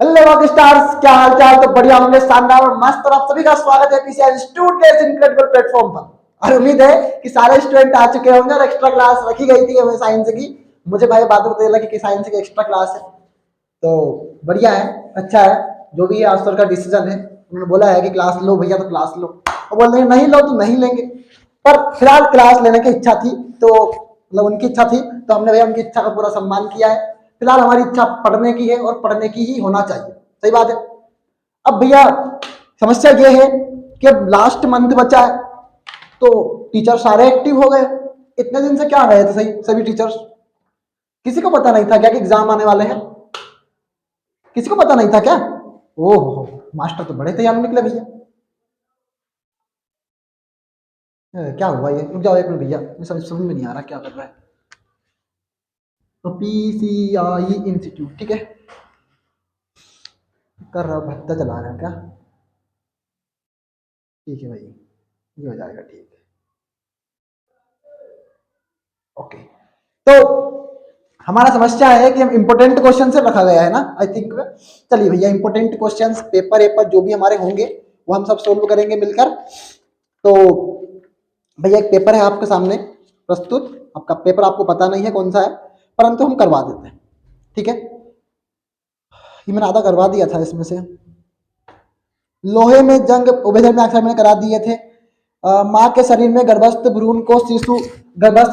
Hello rock stars, क्या हाल चाल? तो बढ़िया होंगे, शानदार और मस्त। और आप सभी का स्वागत है पीसीआर इंस्टीट्यूट के इस इनक्रेडिबल प्लेटफॉर्म पर। और उम्मीद है कि सारे स्टूडेंट आ चुके होंगे और एक्स्ट्रा क्लास रखी गई थी हमें साइंस की। मुझे भाई बात पता लगी कि साइंस की एक्स्ट्रा क्लास है, तो बढ़िया है, अच्छा है। जो भी आज सर का डिसीजन है, उन्होंने बोला है कि क्लास लो भैया, तो क्लास लो। और बोल रहे नहीं लो तो नहीं लेंगे, पर फिलहाल क्लास लेने की इच्छा थी, तो मतलब उनकी इच्छा थी, तो हमने भैया उनकी इच्छा का पूरा सम्मान किया है। फिलहाल हमारी इच्छा पढ़ने की है और पढ़ने की ही होना चाहिए, सही बात है। अब भैया समस्या ये है कि अब लास्ट मंथ बचा है, तो टीचर सारे एक्टिव हो गए। इतने दिन से क्या रहे थे सही सभी टीचर्स? किसी को पता नहीं था क्या कि एग्जाम आने वाले हैं? किसी को पता नहीं था क्या? ओहो, मास्टर तो बड़े तैयार निकले भैया। क्या हुआ ये? रुक जाओ एक मिनट भैया, मुझे समझ में नहीं आ रहा क्या कर रहा है। तो पीसीआई इंस्टीट्यूट, ठीक है, कर रहा हूँ, भत्ता चला रहा है क्या? ठीक है भाई, ये हो जाएगा, ठीक है, ओके। तो हमारा समस्या है कि हम इंपोर्टेंट क्वेश्चन से रखा गया है ना, आई थिंक। चलिए भैया, इंपोर्टेंट क्वेश्चंस पेपर पेपर जो भी हमारे होंगे वो हम सब सोल्व करेंगे मिलकर। तो भैया एक पेपर है आपके सामने प्रस्तुत। आपका पेपर आपको पता नहीं है कौन सा है, परंतु हम करवा देते हैं, ठीक है। ये मैंने आधा करवा दिया था इसमें से। लोहे में जंग उभयधर्मी अक्षर मैंने करा दिए थे। माँ के शरीर में गर्भस्थ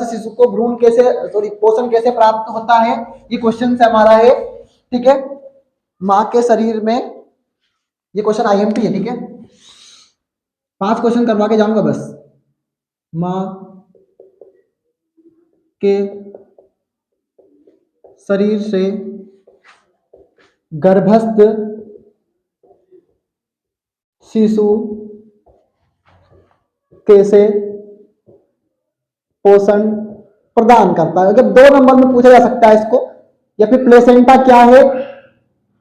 शिशु को भ्रूण कैसे, सॉरी, पोषण कैसे प्राप्त होता है, ये क्वेश्चन से हमारा है, ठीक है। माँ के शरीर में, ये क्वेश्चन आईएमपी है, ठीक है। 5 क्वेश्चन करवा के जाऊंगा बस। माँ के शरीर से गर्भस्थ शिशु कैसे पोषण प्रदान करता है। जब 2 नंबर में पूछा जा सकता है इसको, या फिर प्लेसेंटा क्या है,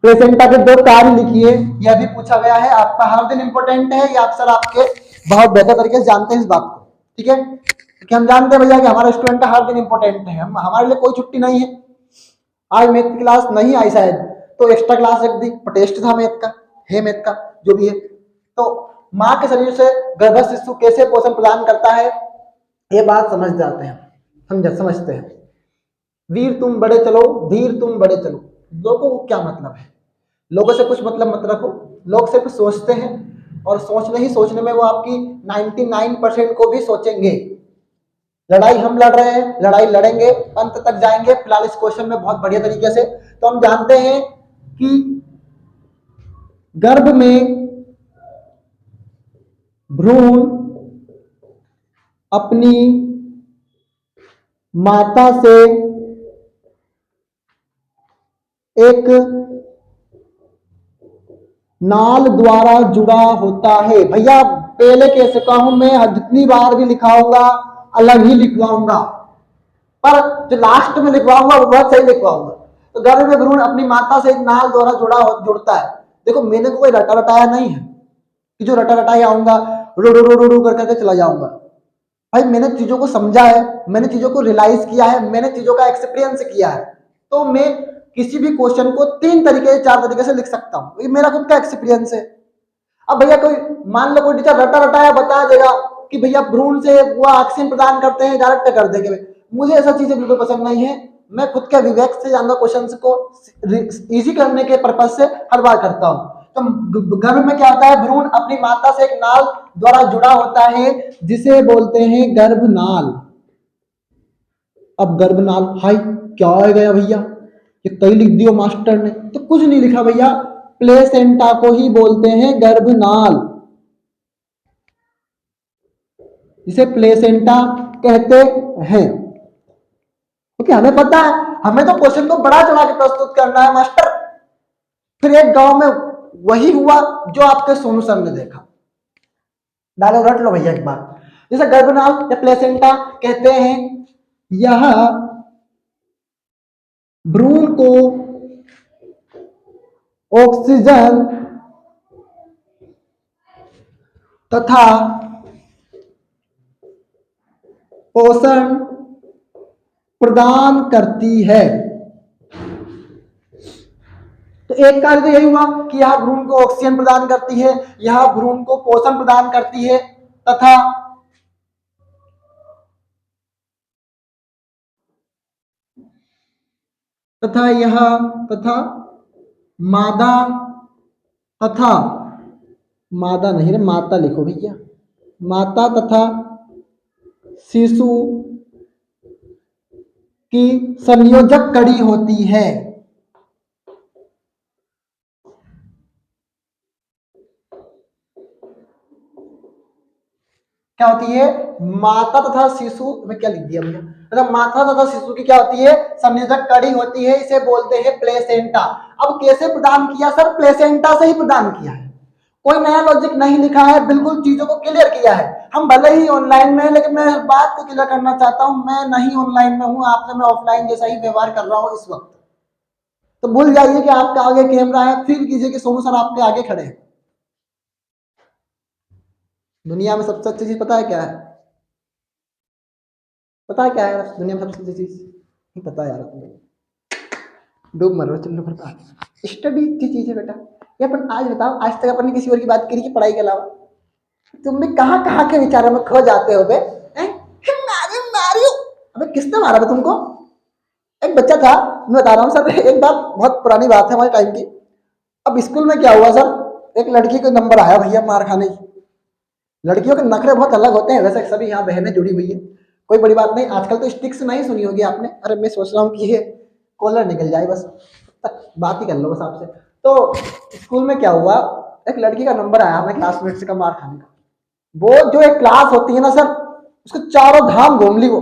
प्लेसेंटा के 2 कार्य लिखिए, यह भी पूछा गया है। आपका हर दिन इंपॉर्टेंट है, ये अक्सर आपके बहुत बेहतर तरीके से जानते हैं इस बात को, ठीक है। क्योंकि हम जानते हैं भैया कि हमारा स्टूडेंट का हर दिन इंपॉर्टेंट है, हम हमारे लिए कोई छुट्टी नहीं है। आज मैथ की क्लास नहीं आई शायद, तो एक्स्ट्रा क्लास रख दी, टेस्ट था मैथ का, है मैथ का, जो भी है। तो माँ के शरीर से गर्भस्थ शिशु कैसे पोषण प्रदान करता है, ये बात समझ जाते हैं, समझते हैं। वीर तुम बड़े चलो, धीर तुम बड़े चलो, लोगों को क्या मतलब है? लोगों से कुछ मतलब मत रखो। लोग सिर्फ सोचते हैं, और सोचने ही सोचने में वो आपकी 99% को भी सोचेंगे। लड़ाई हम लड़ रहे हैं, लड़ाई लड़ेंगे, अंत तक जाएंगे। फिलहाल इस क्वेश्चन में बहुत बढ़िया तरीके से तो हम जानते हैं कि गर्भ में भ्रूण अपनी माता से एक नाल द्वारा जुड़ा होता है। भैया पहले कह चुका हूं मैं, जितनी बार भी लिखाऊंगा अलग ही लिखवाऊंगा, पर जो लास्ट में लिखवाऊंगा वो बहुत सही लिखवाऊंगा। तो गर्भ में भ्रूण अपनी माता से एक नाल द्वारा जुड़ता है। देखो मैंने कोई रटा रटाया नहीं है कि जो रटा रटाया आऊंगा रो रो रो रो रो करके चला जाऊंगा। भाई मैंने चीजों को समझा है, मैंने चीजों को रियलाइज किया है, मैंने चीजों का एक्सपीरियंस किया है। तो मैं किसी भी क्वेश्चन को 3 तरीके से 4 तरीके से लिख सकता हूँ, ये मेरा खुद का एक्सपीरियंस है। अब भैया कोई मान लो कोई टीचर रटा रटाया बता देगा कि भैया भ्रूण से वो ऑक्सीजन प्रदान करते हैं, डायरेक्ट कर देंगे। मुझे ऐसा चीजें बिल्कुल पसंद नहीं है। मैं खुद के विवेक से जानना क्वेश्चंस को इजी करने के पर्पज से हर बार करता हूँ। तो गर्भ में क्या होता है, भ्रूण अपनी माता से एक नाल द्वारा जुड़ा होता है, जिसे बोलते हैं गर्भनाल। अब गर्भनाल, हाय क्या आ गया भैया, ये कई लिख दियो मास्टर ने, तो कुछ नहीं लिखा भैया, प्लेसेंटा को ही बोलते हैं गर्भनाल, जिसे प्लेसेंटा कहते हैं। क्योंकि हमें पता है, हमें तो क्वेश्चन को बड़ा चढ़ा के प्रस्तुत करना है मास्टर। फिर एक गांव में वही हुआ जो आपके सोनू सर ने देखा। डायलॉग रट लो भैया एक बार। जैसे गर्भनाल या प्लेसेंटा कहते हैं, यह भ्रूण को ऑक्सीजन तथा पोषण प्रदान करती है। तो एक कार्य तो यही हुआ कि यह भ्रूण को ऑक्सीजन प्रदान करती है, यह भ्रूण को पोषण प्रदान करती है, तथा तथा यह तथा मादा तथा मादा नहीं रे, माता लिखो भैया, माता तथा शिशु की संयोजक कड़ी होती है। क्या होती है? माता तथा शिशु में क्या लिख दिया भैया, मतलब माता तथा शिशु की क्या होती है? संयोजक कड़ी होती है, इसे बोलते हैं प्लेसेंटा। अब कैसे प्रदान किया सर? प्लेसेंटा से ही प्रदान किया है, कोई नया लॉजिक नहीं लिखा है, बिल्कुल चीजों को क्लियर किया है। हम भले ही ऑनलाइन में, लेकिन मैं बात को क्लियर करना चाहता हूं, मैं नहीं ऑनलाइन में हूं, आपसे मैं ऑफलाइन जैसा ही व्यवहार कर रहा हूं इस वक्त। तो भूल जाइए कि आपके आगे कैमरा है, फील कीजिए कि सोनू सर आपके आगे खड़े हैं। दुनिया में सबसे अच्छी चीज पता है क्या है? पता है क्या है दुनिया में सबसे अच्छी चीज? नहीं पता यार, डूब मरो, चलो फिर स्टडी अच्छी चीज है बेटा। ये अपन आज बताओ, आज तक अपन ने किसी और की बात करी कि पढ़ाई के अलावा? तुम भी कहाँ कहाँ के विचारों में खो जाते हो बे? मारियो, अबे किसने मारा बे तुमको? एक बच्चा था, मैं बता रहा हूँ सर, एक बात बहुत पुरानी बात है हमारे टाइम की। अब स्कूल में क्या हुआ सर, एक लड़की को नंबर आया भैया मार खाने की। लड़कियों के नखरे बहुत अलग होते हैं, वैसे सभी यहाँ बहनें जुड़ी हुई है, कोई बड़ी बात नहीं। आजकल तो स्टिक्स नहीं सुनी होगी आपने, अरे मैं सोच रहा हूँ कि ये कॉलर निकल जाए बस, बात ही कर लो बस आपसे। तो स्कूल में क्या हुआ, एक लड़की का नंबर आया हमें क्लासमेट से का मार खाने का। वो जो एक क्लास होती है ना सर, उसको चारों धाम घूम ली वो,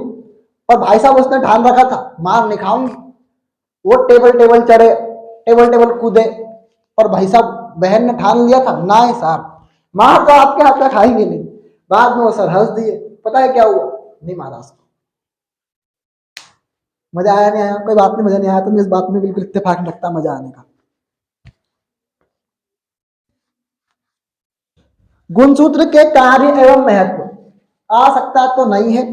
पर भाई साहब उसने ठान रखा था मार नहीं खाऊंगी। वो टेबल टेबल चढ़े, टेबल टेबल कूदे, और भाई साहब बहन ने ठान लिया था ना सर मार तो आपके हाथ में खाएंगे नहीं। बाद में वो सर हंस दिए, पता है क्या हुआ? नहीं मारा उसको। मजा आया नहीं आया? कोई बात नहीं, मजा नहीं आया तो मैं इस बात में बिल्कुल इत्तेफाक नहीं रखता मजा आने का। गुणसूत्र के कार्य एवं महत्व आ सकता तो नहीं है,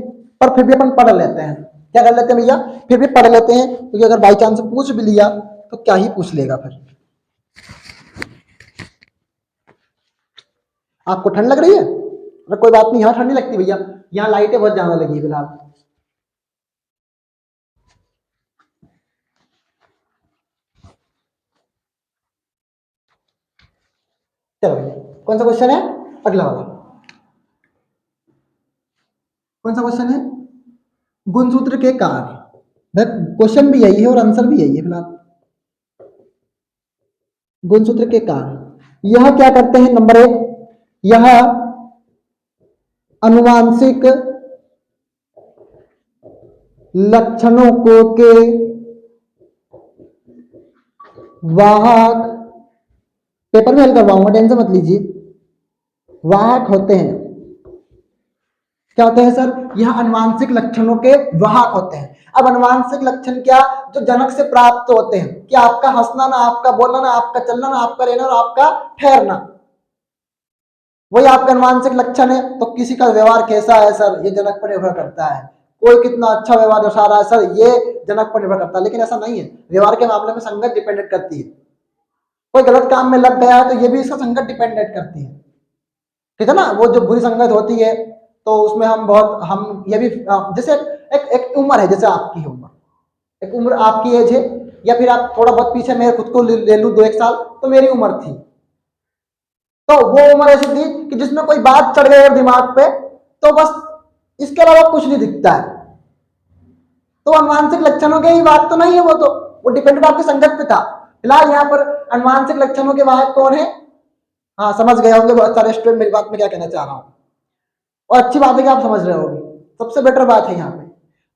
पर फिर भी अपन पढ़ लेते हैं। क्या कर लेते हैं भैया? फिर भी पढ़ लेते हैं, क्योंकि अगर बाई चांस पूछ भी लिया तो क्या ही पूछ लेगा फिर। आपको ठंड लग रही है? अरे कोई बात नहीं, यहाँ ठंड नहीं लगती भैया, यहाँ लाइटें बहुत ज्यादा लगी है फिलहाल। चलो भैया, कौन सा क्वेश्चन है? अगला वाला कौन सा क्वेश्चन है? गुणसूत्र के कार्य। क्वेश्चन भी यही है और आंसर भी यही है फिलहाल। गुणसूत्र के कार्य, यह क्या करते हैं? नंबर एक, यह अनुवांशिक लक्षणों को के वाहक, पेपर में हल करवाऊंगा, टेंशन मत लीजिए, वाहक होते हैं। क्या होते हैं सर? यह अनुवांशिक लक्षणों के वाहक होते हैं। अब अनुवांशिक लक्षण क्या? जो जनक से प्राप्त होते हैं, कि आपका हंसना ना, आपका बोलना ना, आपका चलना ना, आपका रहना और आपका ठहरना, वही आपका अनुवांशिक लक्षण है। तो किसी का व्यवहार कैसा है सर, ये जनक पर निर्भर करता है। कोई कितना अच्छा व्यवहार दर्शा रहा है सर, ये जनक पर निर्भर करता है। लेकिन ऐसा नहीं है, व्यवहार के मामले में संगत डिपेंडेंट करती है। कोई गलत काम में लग गया है तो ये भी इसका संगत डिपेंडेंट करती है, ठीक है ना? वो जो बुरी संगत होती है तो उसमें हम ये भी, जैसे एक उम्र है, जैसे आपकी उम्र, एक उम्र आपकी एज है, या फिर आप थोड़ा बहुत पीछे मैं खुद को ले लूं 2-1 साल, तो मेरी उम्र थी, तो वो उम्र ऐसी थी कि जिसमें कोई बात चढ़ गई दिमाग पे तो बस इसके अलावा कुछ नहीं दिखता है। तो अनुवांशिक लक्षणों के ही बात तो नहीं है, वो डिपेंडेंट आपकी संगत पे था। फिलहाल यहाँ पर अनुवांशिक लक्षणों के वाहक कौन है? हाँ समझ गए होंगे बहुत सारे स्टूडेंट मेरी बात में क्या कहना चाह रहा हूँ, और अच्छी बात है कि आप समझ रहे होंगे, सबसे बेटर बात है यहाँ पे।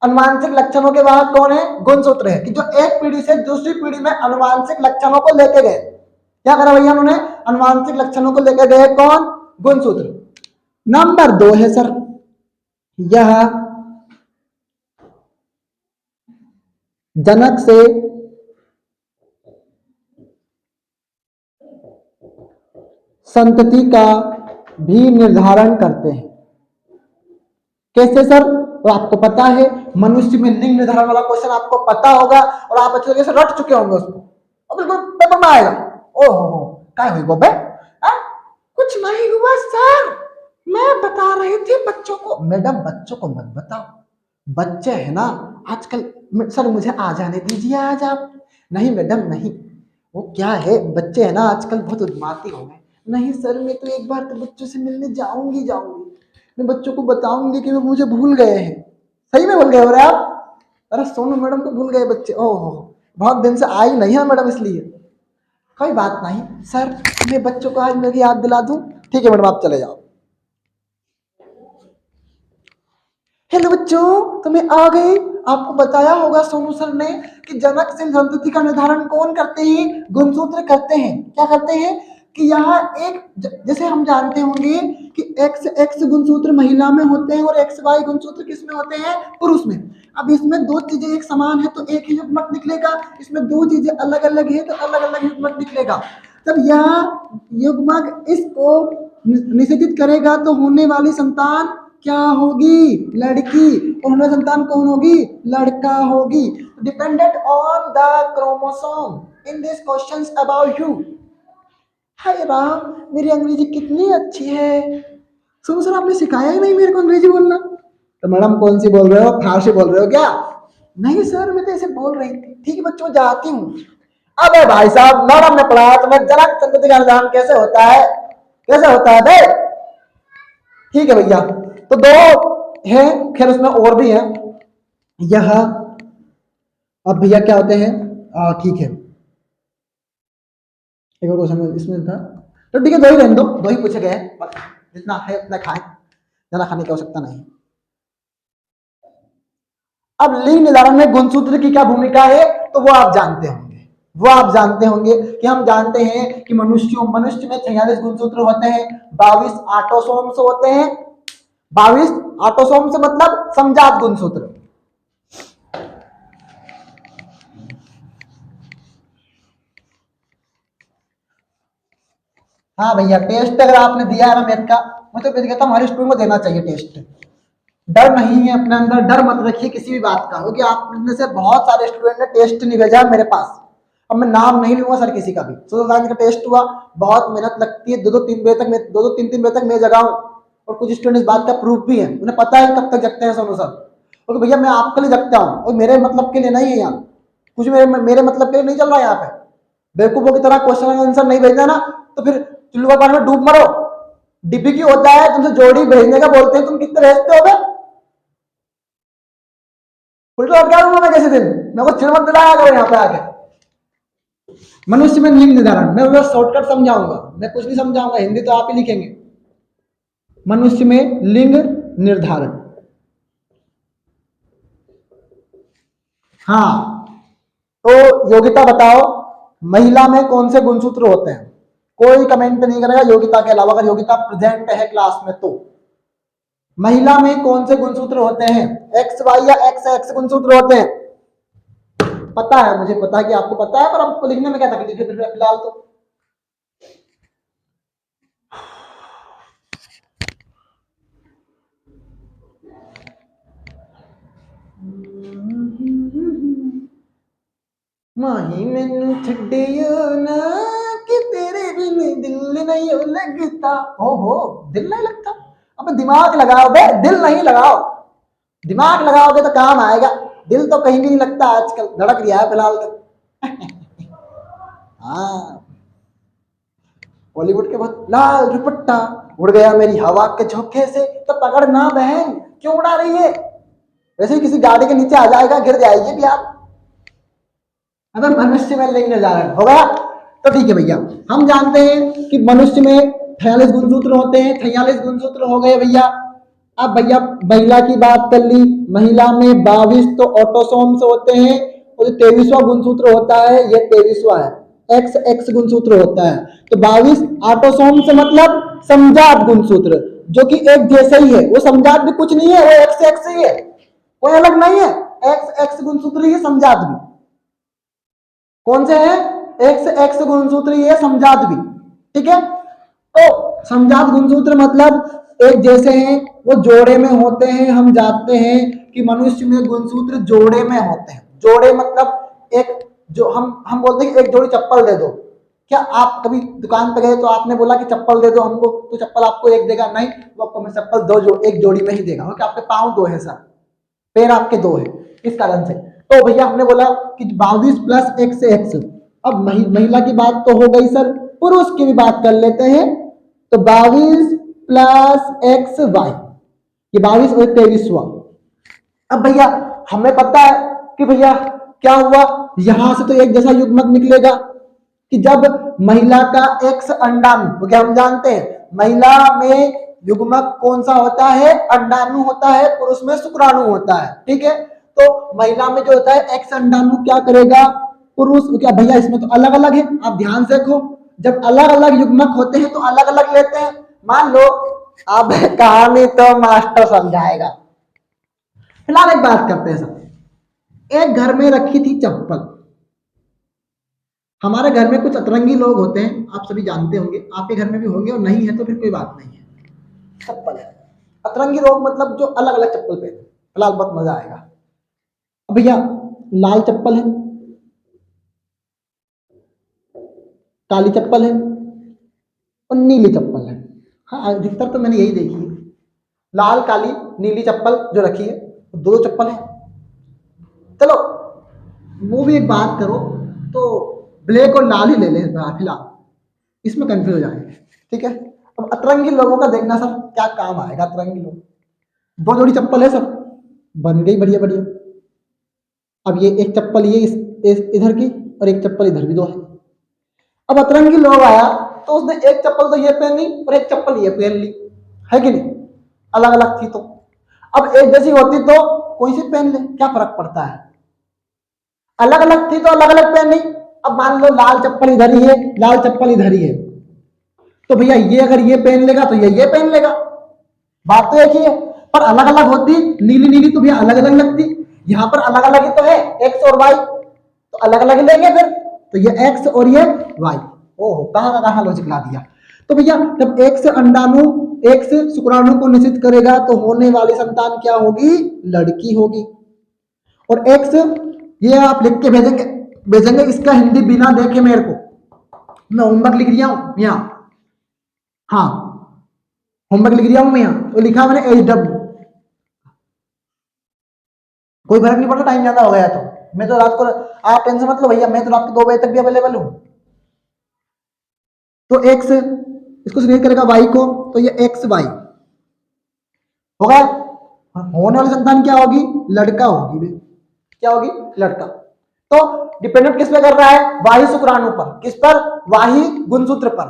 अनुवांशिक लक्षणों के वाहक कौन है? गुणसूत्र है, कि जो एक पीढ़ी से दूसरी पीढ़ी में अनुवांशिक लक्षणों को लेके गए। क्या करा भैया उन्होंने? अनुवांशिक लक्षणों को लेकर गए, कौन? गुणसूत्र। नंबर 2 है सर, यह जनक से संतति का भी निर्धारण करते हैं। कैसे सर? और आपको पता है, मनुष्य में लिंग निर्धारण वाला क्वेश्चन आपको पता होगा और आप अच्छे तरीके से रट चुके होंगे उसको। और बिल्कुल पेपर में आएगा। ओहो क्या हुई गोबे? कुछ नहीं हुआ सर, मैं बता रही थी बच्चों को। मैडम बच्चों को मत बताओ, बच्चे है ना आजकल। सर मुझे आ जाने दीजिए आज आप। नहीं मैडम नहीं, वो क्या है बच्चे है ना आजकल बहुत उद्माती हो गए। नहीं सर मैं तो एक बार तो बच्चों से मिलने जाऊंगी, मैं बच्चों को बताऊंगी कि वो मुझे भूल गए हैं। सही में भूल गए हो रहे आप? अरे सोनू मैडम को भूल गए बच्चे? ओहो बहुत दिन से आई नहीं है मैडम इसलिए। कोई बात नहीं सर, मैं बच्चों को आज मेरी याद दिला दूं। ठीक है मैडम आप चले जाओ। हेलो बच्चों, तो मैं आ गई। आपको बताया होगा सोनू सर ने कि जनक सिंह संतति का निर्धारण कौन करते हैं? गुणसूत्र करते हैं। क्या करते हैं कि यहाँ एक जैसे हम जानते होंगे कि एक्स एक्स गुणसूत्र महिला में होते हैं और एक्स वाई गुणसूत्र किस में होते हैं? पुरुष में। अब इसमें दो चीजें एक समान है तो एक ही युग्मक निकलेगा, इसमें दो चीजें अलग अलग है तो अलग अलग युग्मक निकलेगा। तब यह युग्मक इसको निषेधित करेगा तो होने वाली संतान क्या होगी? लड़की। और होने वाली संतान कौन होगी? लड़का होगी। Dependent on the chromosome in this questions about you. हाय राम, मेरी अंग्रेजी कितनी अच्छी है। सुनो सर आपने सिखाया ही नहीं मेरे को अंग्रेजी बोलना। तो मैडम कौन सी बोल रहे हो, फारसी बोल रहे हो क्या? नहीं सर मैं तो ऐसे बोल रही थी। ठीक है बच्चों जाती हूँ। अबे भाई साहब मैडम ने पढ़ाया तो मैं जनक संतति का निर्धारण कैसे होता है? कैसे होता है बे? ठीक है भैया, तो दो है, खैर उसमें और भी है। यह अब भैया क्या होते हैं? ठीक है एक और क्वेश्चन इसमें था, तो ठीक है दो ही रहने दो, दो ही पूछे गए हैं, जितना है उतना खाएं, ज्यादा खाने की आवश्यकता नहीं। अब लिंग निर्धारण में गुणसूत्र की क्या भूमिका है तो वो आप जानते होंगे। वो आप जानते होंगे कि हम जानते हैं कि मनुष्य में 46 गुणसूत्र होते हैं, 22 ऑटोसोम्स होते हैं। 22 ऑटोसोम्स मतलब समजात गुणसूत्र। हाँ भैया टेस्ट अगर आपने दिया है ना मैथ का, मैं तो कहता हूँ हमारे स्कूल में देना चाहिए टेस्ट। डर नहीं है अपने अंदर, डर मत रखिए किसी भी बात का, क्योंकि आप में से बहुत सारे स्टूडेंट ने टेस्ट नहीं भेजा है मेरे पास। अब मैं नाम नहीं लूंगा सर किसी का भी। सोशल साइंस का टेस्ट हुआ, बहुत मेहनत लगती है, 2-3 बजे तक मैं जगा हूँ। और कुछ स्टूडेंट इस बात का प्रूफ भी है, उन्हें पता है कब तक जगते हैं सोनू सर। और भैया मैं आपके लिए जगता हूँ और मेरे मतलब के लिए नहीं है यहाँ कुछ, मेरे मतलब के लिए नहीं चल रहा है यहाँ पे। बेवकूफों की तरह क्वेश्चन आंसर नहीं भेजना ना तो फिर चुल्लू का पानी में डूब मरो। डिब्बी की होता है तुमसे जोड़ी भेजने का बोलते हैं, तुम कितने भेजते हो? उल्टा क्या दूंगा मैं कैसे दिन? मेरे को चिड़ मत दिलाया करो यहाँ पे आके। मनुष्य में लिंग निर्धारण मैं बस शॉर्टकट समझाऊंगा, मैं कुछ नहीं समझाऊंगा, हिंदी तो आप ही लिखेंगे। मनुष्य में लिंग निर्धारण, हाँ तो योग्यता बताओ, महिला में कौन से गुणसूत्र होते हैं? कोई कमेंट नहीं करेगा योग्यता के अलावा, अगर योग्यता प्रेजेंट है क्लास में तो। महिला में कौन से गुणसूत्र होते हैं? एक्स वाई या एक्स एक्स गुणसूत्र होते हैं। पता है, मुझे पता है कि आपको पता है, पर आपको लिखने में क्या तकलीफ है फिलहाल तो। माही मैनू छड्डियो ना कि तेरे बिन दिल नहीं लगता। हो दिल नहीं लगता? अब दिमाग लगाओ बे, दिल नहीं लगाओ। दिमाग लगाओगे तो काम आएगा। दिल तो कहीं भी नहीं लगता आजकल, धड़क रिया है फिलहाल तो। हाँ बॉलीवुड के बाद लाल दुपट्टा उड़ गया मेरी हवा के झोंके से, तो पकड़ ना बहन क्यों उड़ा रही है? वैसे ही किसी गाड़ी के नीचे आ जाएगा, गिर जाएगी भी आप। अगर मनुष्य में लिंग निर्धारण हो गया तो ठीक है भैया। हम जानते हैं कि मनुष्य में 46 गुणसूत्र होते हैं, 46 गुणसूत्र हो गए भैया। अब भैया महिला की बात कर ली, महिला में 22 तो ऑटोसोम्स होते हैं और 23वां गुणसूत्र होता है, ये 23वां है, एक्स एक्स गुणसूत्र होता है। तो 22 ऑटोसोम्स मतलब समजात गुणसूत्र, जो कि एक जैसे ही है। वो समजात भी कुछ नहीं है, वो एक्स एक्स ही है, कोई अलग नहीं है। एक्स एक्स गुणसूत्र ही है, समजात भी कौन से हैं? एक्स एक्स गुणसूत्र ये समजात भी। ठीक है, तो समजात गुणसूत्र मतलब एक जैसे हैं, वो जोड़े में होते हैं। हम जानते हैं कि मनुष्य में गुणसूत्र जोड़े में होते हैं। जोड़े मतलब एक जो हम बोलते हैं कि एक जोड़ी चप्पल दे दो, क्या आप कभी दुकान पे गए तो आपने बोला कि चप्पल दे दो हमको, तो चप्पल आपको एक देगा? नहीं, वो आपको चप्पल दो जो एक जोड़ी में ही देगा, क्योंकि आपके पाँव दो है सर, पैर आपके दो है, इस कारण से। तो भैया हमने बोला कि 22 प्लस एक्स एक्स। अब महिला की बात तो हो गई सर, पुरुष की भी बात कर लेते हैं। तो 22 प्लस एक्स वाई, ये 22 और 23 हुआ। अब भैया हमें पता है कि भैया क्या हुआ, यहां से तो एक जैसा युग्मक निकलेगा कि जब महिला का एक्स अंडाणु, तो क्या हम जानते हैं महिला में युग्मक कौन सा होता है? अंडाणु होता है, पुरुष में शुक्राणु होता है, ठीक है। तो महिला में जो होता है एक्स अंडाणु क्या करेगा? पुरुष क्या भैया इसमें तो अलग अलग है, आप ध्यान से देखो, जब अलग अलग युग्मक होते हैं तो अलग अलग लेते हैं। मान लो अब कहानी तो मास्टर समझाएगा, फिलहाल एक बात करते हैं सर। एक घर में रखी थी चप्पल। हमारे घर में कुछ अतरंगी लोग होते हैं, आप सभी जानते होंगे, आपके घर में भी होंगे, और नहीं है तो फिर कोई बात नहीं है। चप्पल है, अतरंगी लोग मतलब जो अलग अलग चप्पल पहने, फिलहाल बहुत मजा आएगा। अब भैया लाल चप्पल है, काली चप्पल है और नीली चप्पल है। हाँ अधिकतर तो मैंने यही देखी है, लाल काली नीली चप्पल जो रखी है, दो चप्पल है। चलो वो भी एक बात करो तो ब्लैक और लाल ही ले ले फिलहाल, इसमें कंफ्यूज हो जाएंगे, ठीक है। अब अतरंगी लोगों का देखना सर क्या काम आएगा। अतरंगी लोग, दो जोड़ी चप्पल है सर, बन गई बढ़िया बढ़िया। अब ये एक चप्पल ये इधर की और एक चप्पल इधर भी दो है। अब अतरंगी लोग आया तो उसने एक चप्पल तो ये पहनी और एक चप्पल ये पहन ली, है कि नहीं? अलग अलग थी तो। अब एक जैसी होती तो कोई सी पहन ले, क्या फर्क पड़ता है? अलग अलग थी तो अलग अलग पहन ली। अब मान लो लाल चप्पल इधर ही है, लाल चप्पल इधर ही है, तो भैया ये अगर ये पहन लेगा तो ये पहन लेगा, बात तो एक ही है। पर अलग अलग होती, नीली नीली तो भैया अलग अलग लगती, यहाँ पर अलग अलग ही तो है, एक्स और वाई, तो अलग अलग लेंगे फिर, तो ये एक्स और ये वाई। ओह कहाँ कहाँ लॉजिक ला दिया। तो भैया जब एक्स अंडाणु एक्स शुक्राणु को निषिद्ध करेगा तो होने वाली संतान क्या होगी? लड़की होगी। और एक्स ये आप लिख के भेजेंगे भेजेंगे इसका हिंदी बिना देखे मेरे को, मैं होमवर्क लिख दिया हूं यहाँ, हाँ होमवर्क लिख दिया हूं मैं यहाँ, तो लिखा मैंने HW, कोई फर्क नहीं पड़ता टाइम ज्यादा हो गया तो, मैं तो रात को, आप टेंशन मत लो भैया, मैं तो रात को 2 बजे तक भी अवेलेबल हूँ। तो एक्स इसको सिलेक्ट करेगा वाई को, तो ये एक्स वाई होगा। होने वाली संतान क्या होगी? लड़का होगी। क्या होगी? लड़का। तो डिपेंडेंट किस पे कर रहा है? वाही शुक्राणु पर। किस पर? वाही गुणसूत्र पर,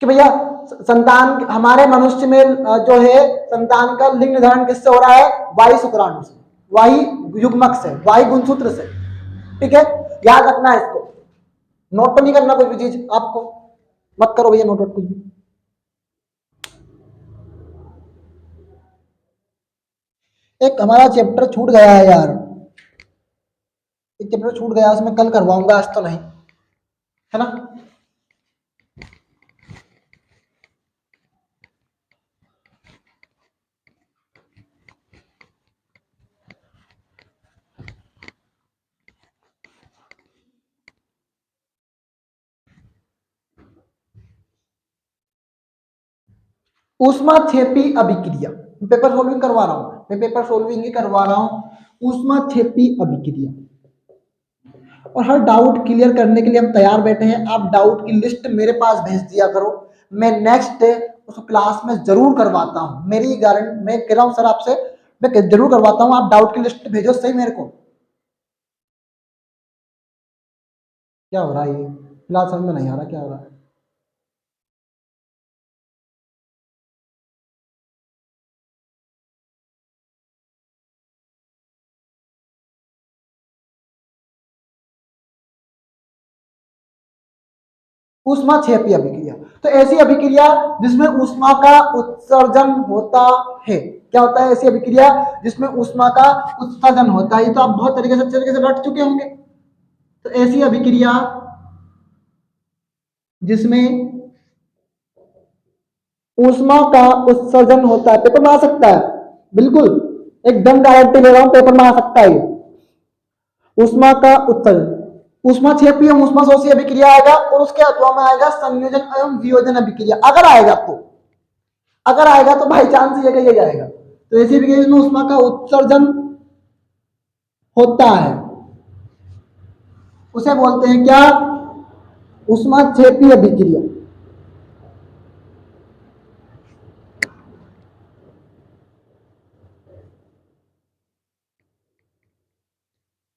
कि भैया संतान हमारे मनुष्य में जो है संतान का लिंग निर्धारण किससे हो रहा है? वाही शुक्राणु से, वाही युग्मक से, वाही गुणसूत्र से, ठीक है। याद रखना है इसको, नोट तो नहीं करना कोई भी चीज आपको, मत करो भैया नोट कुछ भी। एक हमारा चैप्टर छूट गया है यार, एक चैप्टर छूट गया, उसमें कल करवाऊंगा, आज तो नहीं, है ना। ऊष्माक्षेपी अभिक्रिया, पेपर सोल्विंग करवा रहा हूं मैं पेपर सोल्विंग ही करवा रहा हूं। ऊष्माक्षेपी अभिक्रिया, और हर डाउट क्लियर करने के लिए हम तैयार बैठे हैं। आप डाउट की लिस्ट मेरे पास भेज दिया करो, मैं नेक्स्ट डे उस क्लास में जरूर करवाता हूं, मेरी गारंटी, मैं कह रहा हूं सर आपसे, मैं जरूर करवाता हूं। आप डाउट की लिस्ट भेजो सही मेरे को। क्या हो रहा है ये फिलहाल समझ में नहीं आ रहा क्या हो रहा है। ऊष्माक्षेपी अभिक्रिया, तो ऐसी अभिक्रिया जिसमें ऊष्मा का उत्सर्जन होता है। क्या होता है? ऐसी अभिक्रिया जिसमें ऊष्मा का उत्सर्जन होता है। ये तो आप बहुत तरीके से अच्छे तरीके से रट चुके होंगे। तो ऐसी अभिक्रिया जिसमें ऊष्मा का उत्सर्जन होता है, पेपर में आ सकता है, बिल्कुल एकदम गारंटी ले रहा हूं, पेपर में आ सकता है। ऊष्मा का उत्सर्जन, ऊष्मा क्षेपी एवं ऊष्मा शोषी अभिक्रिया आएगा और उसके अथवा में आएगा संयोजन एवं वियोजन अभिक्रिया। अगर आएगा तो बाई चांस ये कही जाएगा। तो ऐसी अभिक्रिया में ऊष्मा का उत्सर्जन होता है, उसे बोलते हैं क्या? ऊष्मा क्षेपी अभिक्रिया।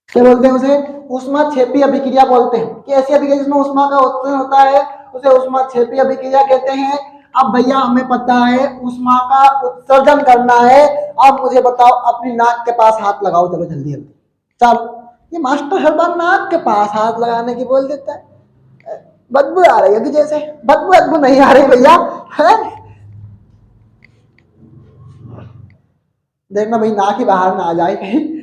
क्या बोलते हैं उसे? ऊष्मा क्षेपी अभिक्रिया बोलते हैं। कि ऐसी अभिक्रिया जिसमें ऊष्मा का उत्सर्जन होता है उसे ऊष्मा क्षेपी अभिक्रिया कहते हैं। अब भैया हमें पता है ऊष्मा का उत्सर्जन करना है। अब मुझे बताओ, अपनी नाक के पास हाथ लगाओ, चलो जल्दी जल्दी। चलो, ये मास्टर हर बार नाक के पास हाथ लगाने की बोल देता है। बदबू आ रही है कि जैसे बदबू नहीं आ रही भैया, है? देखना भाई नाक ही बाहर ना आ जाए कहीं।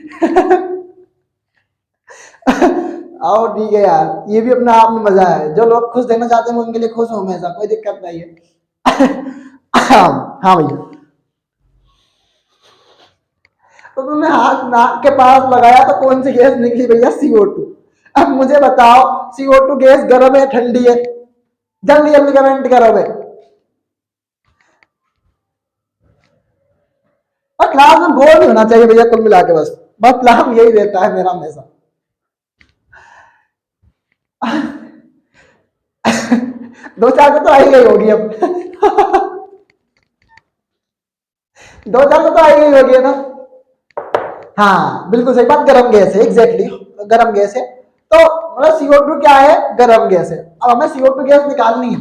आओ ठीक है यार, ये भी अपना आप में मजा है। जो लोग खुश देना चाहते हैं उनके लिए खुश हो हमेशा, कोई दिक्कत नहीं है। हाँ भैया, तो तुमने हाथ नाक के पास लगाया तो कौन सी गैस निकली भैया? CO2। अब मुझे बताओ, CO2 गैस गर्म है ठंडी है? जल्दी जल्दी कमेंट करो भाई। और क्लास में बोर नहीं होना चाहिए भैया, कुल मिला के बस प्लान यही रहता है मेरा हमेशा। दो चार को तो आई गई होगी अब। दो चार को तो आई गई होगी ना? हाँ बिल्कुल सही बात, गर्म गैस है, एग्जैक्टली गर्म गैस है। तो मतलब CO2 क्या है? गर्म गैस है। अब हमें CO2 गैस निकालनी है,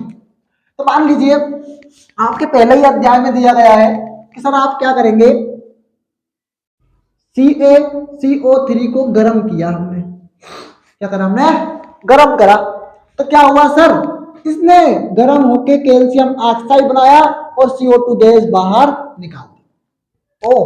तो मान लीजिए आपके पहले ही अध्याय में दिया गया है कि सर आप क्या करेंगे, CaCO3 को गर्म किया हमने। क्या करा हमने? गर्म करा। तो क्या हुआ सर? इसने गर्म होके कैल्शियम ऑक्साइड बनाया और CO2 गैस बाहर निकाल दी। ओह,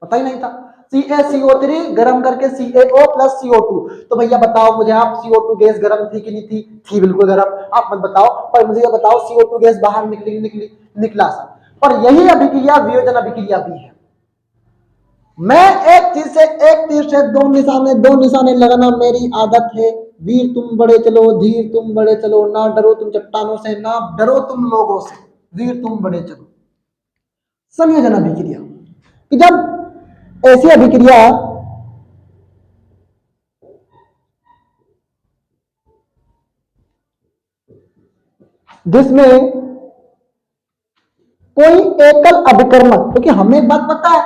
पता ही नहीं था। CaCO3 गर्म करके CaO प्लस CO2। तो भैया बताओ मुझे आप, CO2 गैस गर्म थी कि नहीं थी? थी बिल्कुल गर्म। आप मत बताओ, पर मुझे ये बताओ CO2 गैस बाहर निकला सर। पर यही अभिक्रिया वियोजन अभिक्रिया भी है। मैं एक तीर से दो निशाने लगाना मेरी आदत है। वीर तुम बड़े चलो, धीर तुम बड़े चलो, ना डरो तुम चट्टानों से, ना डरो तुम लोगों से, वीर तुम बड़े चलो। संयोजन अभिक्रिया, कि जब ऐसी अभिक्रिया जिसमें कोई एकल अभिकर्मक, क्योंकि हमें एक बात पता है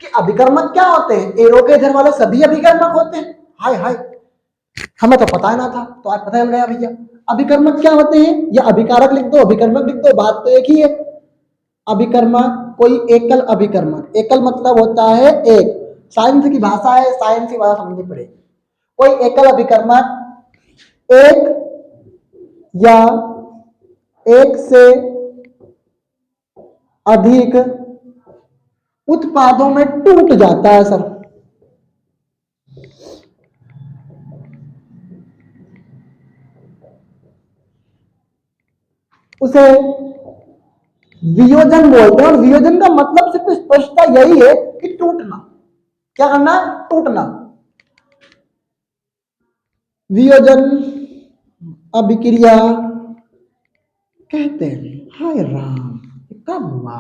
कि अभिकर्मक क्या होते हैं, एरो के इधर वाले सभी अभिकर्मक होते हैं। हाय हाय, हमें तो पता ही ना था, तो आज पता चल गया भैया। अभिकर्मक क्या होते हैं, या अभिकारक लिख दो, अभिकर्मक लिख दो, बात तो एक ही है। अभिकर्मक कोई एकल अभिकर्मक, एकल मतलब होता है एक, साइंस की भाषा है, साइंस की भाषा समझनी पड़ेगी। कोई एकल अभिकर्मक एक या एक से अधिक उत्पादों में टूट जाता है सर। उसे वियोजन बोलते हैं। और वियोजन का मतलब सिर्फ स्पष्टता यही है कि टूटना। क्या करना? टूटना। वियोजन अभिक्रिया कहते हैं। हाय राम, कब हुआ?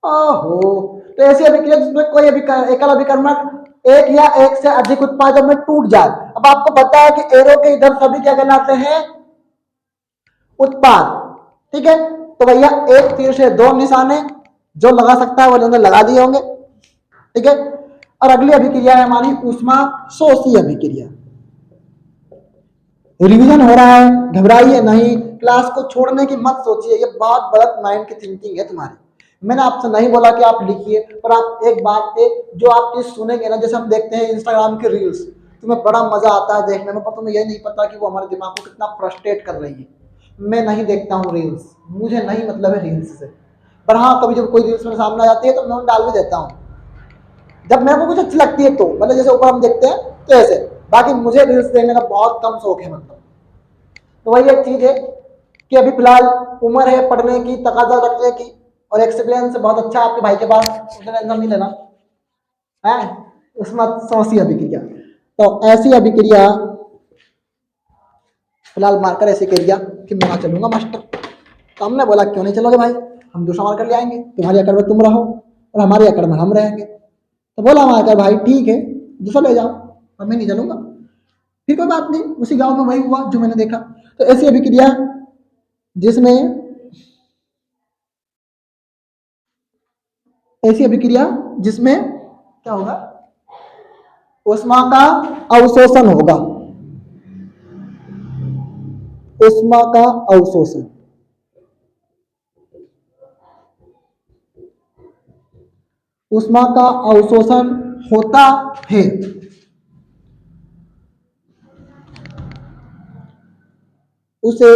ओहो, तो ऐसी अभिक्रिया जिसमें कोई एकल अभिकर्मक एक या एक से अधिक उत्पादों में टूट जाए। अब आपको पता है कि एरो के इधर सभी क्या कहलाते हैं? उत्पाद। ठीक है, तो भैया एक तीर से दो निशाने, जो लगा सकता है वो लगा दिए होंगे। ठीक है, और अगली अभिक्रिया है हमारी ऊष्मा शोषी अभिक्रिया। रिवीजन हो रहा है, घबराइए नहीं, क्लास को छोड़ने की मत सोचिए, ये बहुत गलत माइंड की थिंकिंग है तुम्हारी। मैंने आपसे नहीं बोला कि आप लिखिए, पर आप एक बात पे जो आप चीज सुनेंगे ना, जैसे हम देखते हैं इंस्टाग्राम की रील्स, तुम्हें बड़ा मजा आता है देखने में, पर तुम्हें ये नहीं पता कि वो हमारे दिमाग को कितना फ्रस्ट्रेट कर रही है। मैं नहीं देखता हूँ रील्स, मुझे नहीं मतलब है रील्स से, पर हाँ कभी जब कोई रील्स मेरे सामने आ जाती है तो मैं डाल भी देता हूँ, जब मेरे को कुछ अच्छी लगती है तो, मतलब जैसे ऊपर हम देखते हैं तो ऐसे। बाकी मुझे रील्स देखने का बहुत कम शौक है, मतलब। तो वही एक चीज है कि अभी फिलहाल उम्र है पढ़ने की, तकाजा रखने की, और एक्सपीरियंस बहुत अच्छा आपके भाई के पास, टेंशन नहीं लेना है। उसमें समस्या अभिक्रिया, तो ऐसी अभिक्रिया, फिलहाल मार्कर ऐसे कर दिया कि मैं वहां चलूंगा मास्टर। तो हमने बोला क्यों नहीं चलोगे भाई, हम दूसरा मार्कर ले आएंगे, तुम्हारी अकड़ में तुम रहो और हमारी अकड़ में हम रहेंगे। तो बोला मार्कर भाई ठीक है दूसरा ले जाओ, और मैं नहीं चलूंगा। फिर कोई बात नहीं, उसी गांव में वही हुआ जो मैंने देखा। तो ऐसी अभिक्रिया जिसमें ऐसी अभिक्रिया जिसमें क्या होगा, ऊष्मा का अवशोषण होगा, ऊष्मा का अवशोषण। ऊष्मा का अवशोषण होता है, उसे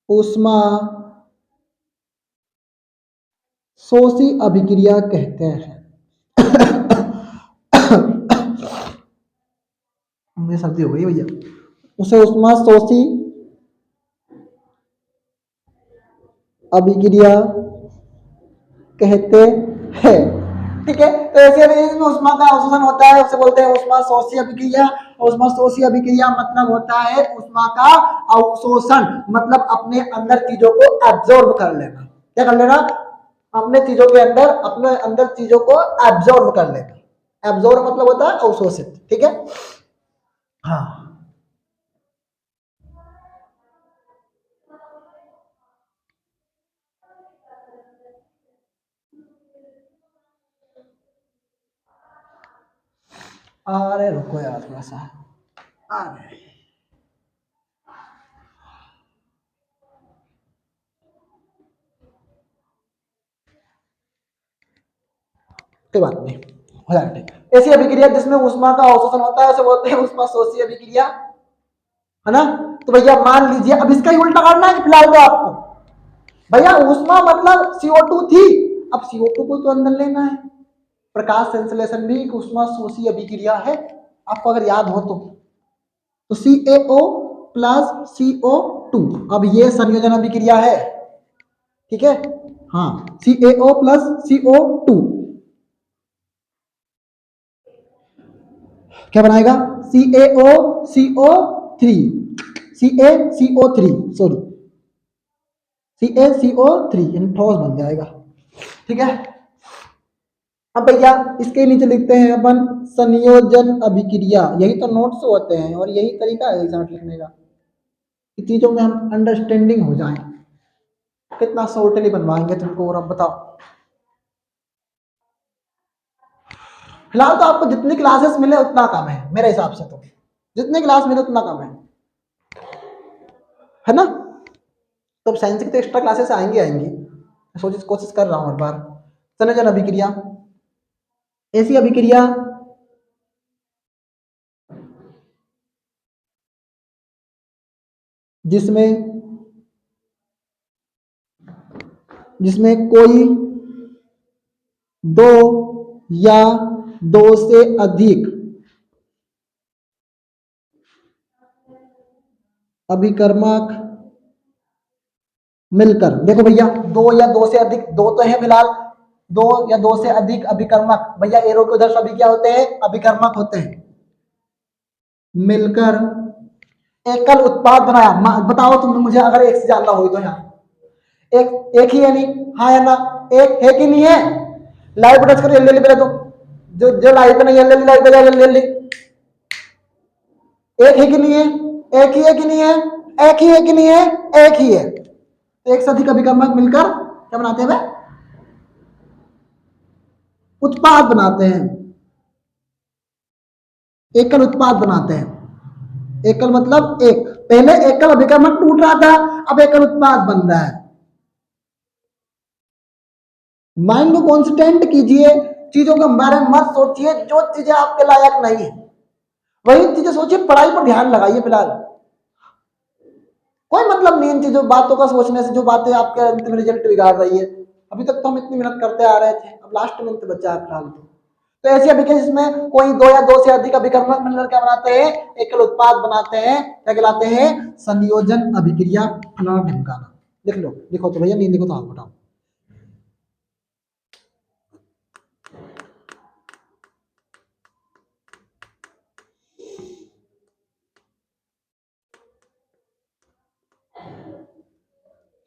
ऊष्मा शोषी अभिक्रिया कहते हैं। मुझे सर्दी हो गई भैया। उसे ऊष्मा शोषी अभिक्रिया कहते हैं। ठीक है, तो ऐसे अभिक्रिया में ऊष्मा का अवशोषण होता है, उसे बोलते हैं ऊष्मा शोषी अभिक्रिया। ऊष्मा शोषी अभिक्रिया मतलब होता है ऊष्मा का अवशोषण, मतलब अपने अंदर चीजों को एब्जॉर्ब कर लेना। क्या कर लेना, अपने चीजों के अंदर, अपने अंदर चीजों को एब्जॉर्ब कर लेना। एब्जॉर्ब मतलब होता है अवशोषित। ठीक है, हाँ। अरे रुको यार थोड़ा सा, आ गए। कोई बात नहीं, हो जाएगा ठीक। ऐसी अभिक्रिया जिसमें ऊष्मा का अवशोषण होता है उसे बोलते हैं ऊष्मा शोषी अभिक्रिया, है ना। तो भैया मान लीजिए, अब इसका ही उल्टा करना है फिलहाल तो आपको। भैया ऊष्मा मतलब CO2 थी, अब CO2 को तो अंदर लेना है। प्रकाश संश्लेषण भी एक ऊष्मा शोषी अभिक्रिया है, आपको अगर याद हो तो CaO प्लस CO2, अब ये संयोजन अभिक्रिया है। ठीक है, हाँ, CaO प्लस CO2 क्या बनाएगा, CaOCO3, CaCO3, सॉरी CaCO3 ठोस बन जाएगा। ठीक है, अब भैया इसके नीचे लिखते हैं अपन संयोजन अभिक्रिया। यही तो नोट्स होते हैं और यही तरीका है एग्जाम लिखने का, कि चीजों में हम अंडरस्टैंडिंग हो जाए। कितना शॉर्टली बनवाएंगे तुमको, और अब बताओ। फिलहाल तो आपको जितनी क्लासेस मिले उतना कम है मेरे हिसाब से, तो जितनी क्लास मिले उतना कम है ना। तो अब साइंस की तो एक्स्ट्रा क्लासेस आएंगी आएंगी, कोशिश कर रहा हूँ हर बार। संयोजन अभिक्रिया, ऐसी अभिक्रिया जिसमें जिसमें कोई दो या दो से अधिक अभिकर्मक मिलकर, देखो भैया दो या दो से अधिक, दो तो है फिलहाल, दो या दो से अधिक अभिकर्मक, भैया एरो के उधर सभी क्या होते हैं, अभिकर्मक होते हैं, मिलकर एकल उत्पाद बनाया। बताओ तुम मुझे, अगर एक से ज्यादा हो तो यहाँ एक ही है नहीं, हाँ या ना, एक है कि नहीं है। लाइव पर टच करो, ले पहले तो, जो जो लाइव पे नहीं है ले लाइव पे ले। एक है कि नहीं है, एक ही है कि नहीं है, एक ही है कि नहीं है, एक ही है। एक से अधिक अभिकर्मक मिलकर क्या बनाते हैं, उत्पाद बनाते हैं, एकल उत्पाद बनाते हैं। एकल मतलब एक, पहले एकल अभिकर्मक टूट रहा था, अब एकल उत्पाद बन रहा है। माइंड को कॉन्सेंट्रेट कीजिए, चीजों के बारे में मत सोचिए जो चीजें आपके लायक नहीं है, वही चीजें सोचिए। पढ़ाई पर ध्यान लगाइए फिलहाल, कोई मतलब नहीं इन चीजों बातों का सोचने से, जो बातें आपके अंतिम रिजल्ट बिगाड़ रही है। अभी तक तो हम इतनी मेहनत करते आ रहे थे, अब लास्ट में तो बच्चा है फिलहाल। तो ऐसी अभिक्रिया जिसमें कोई दो या दो से अधिक अभिकर्मक मिलकर क्या बनाते हैं, एकल उत्पाद बनाते हैं, क्या कहलाते हैं, संयोजन अभिक्रिया। फलाना ढिमकाना, लिख लो, लिखो तो भैया, नहीं लिखो तो हाथ उठाओ।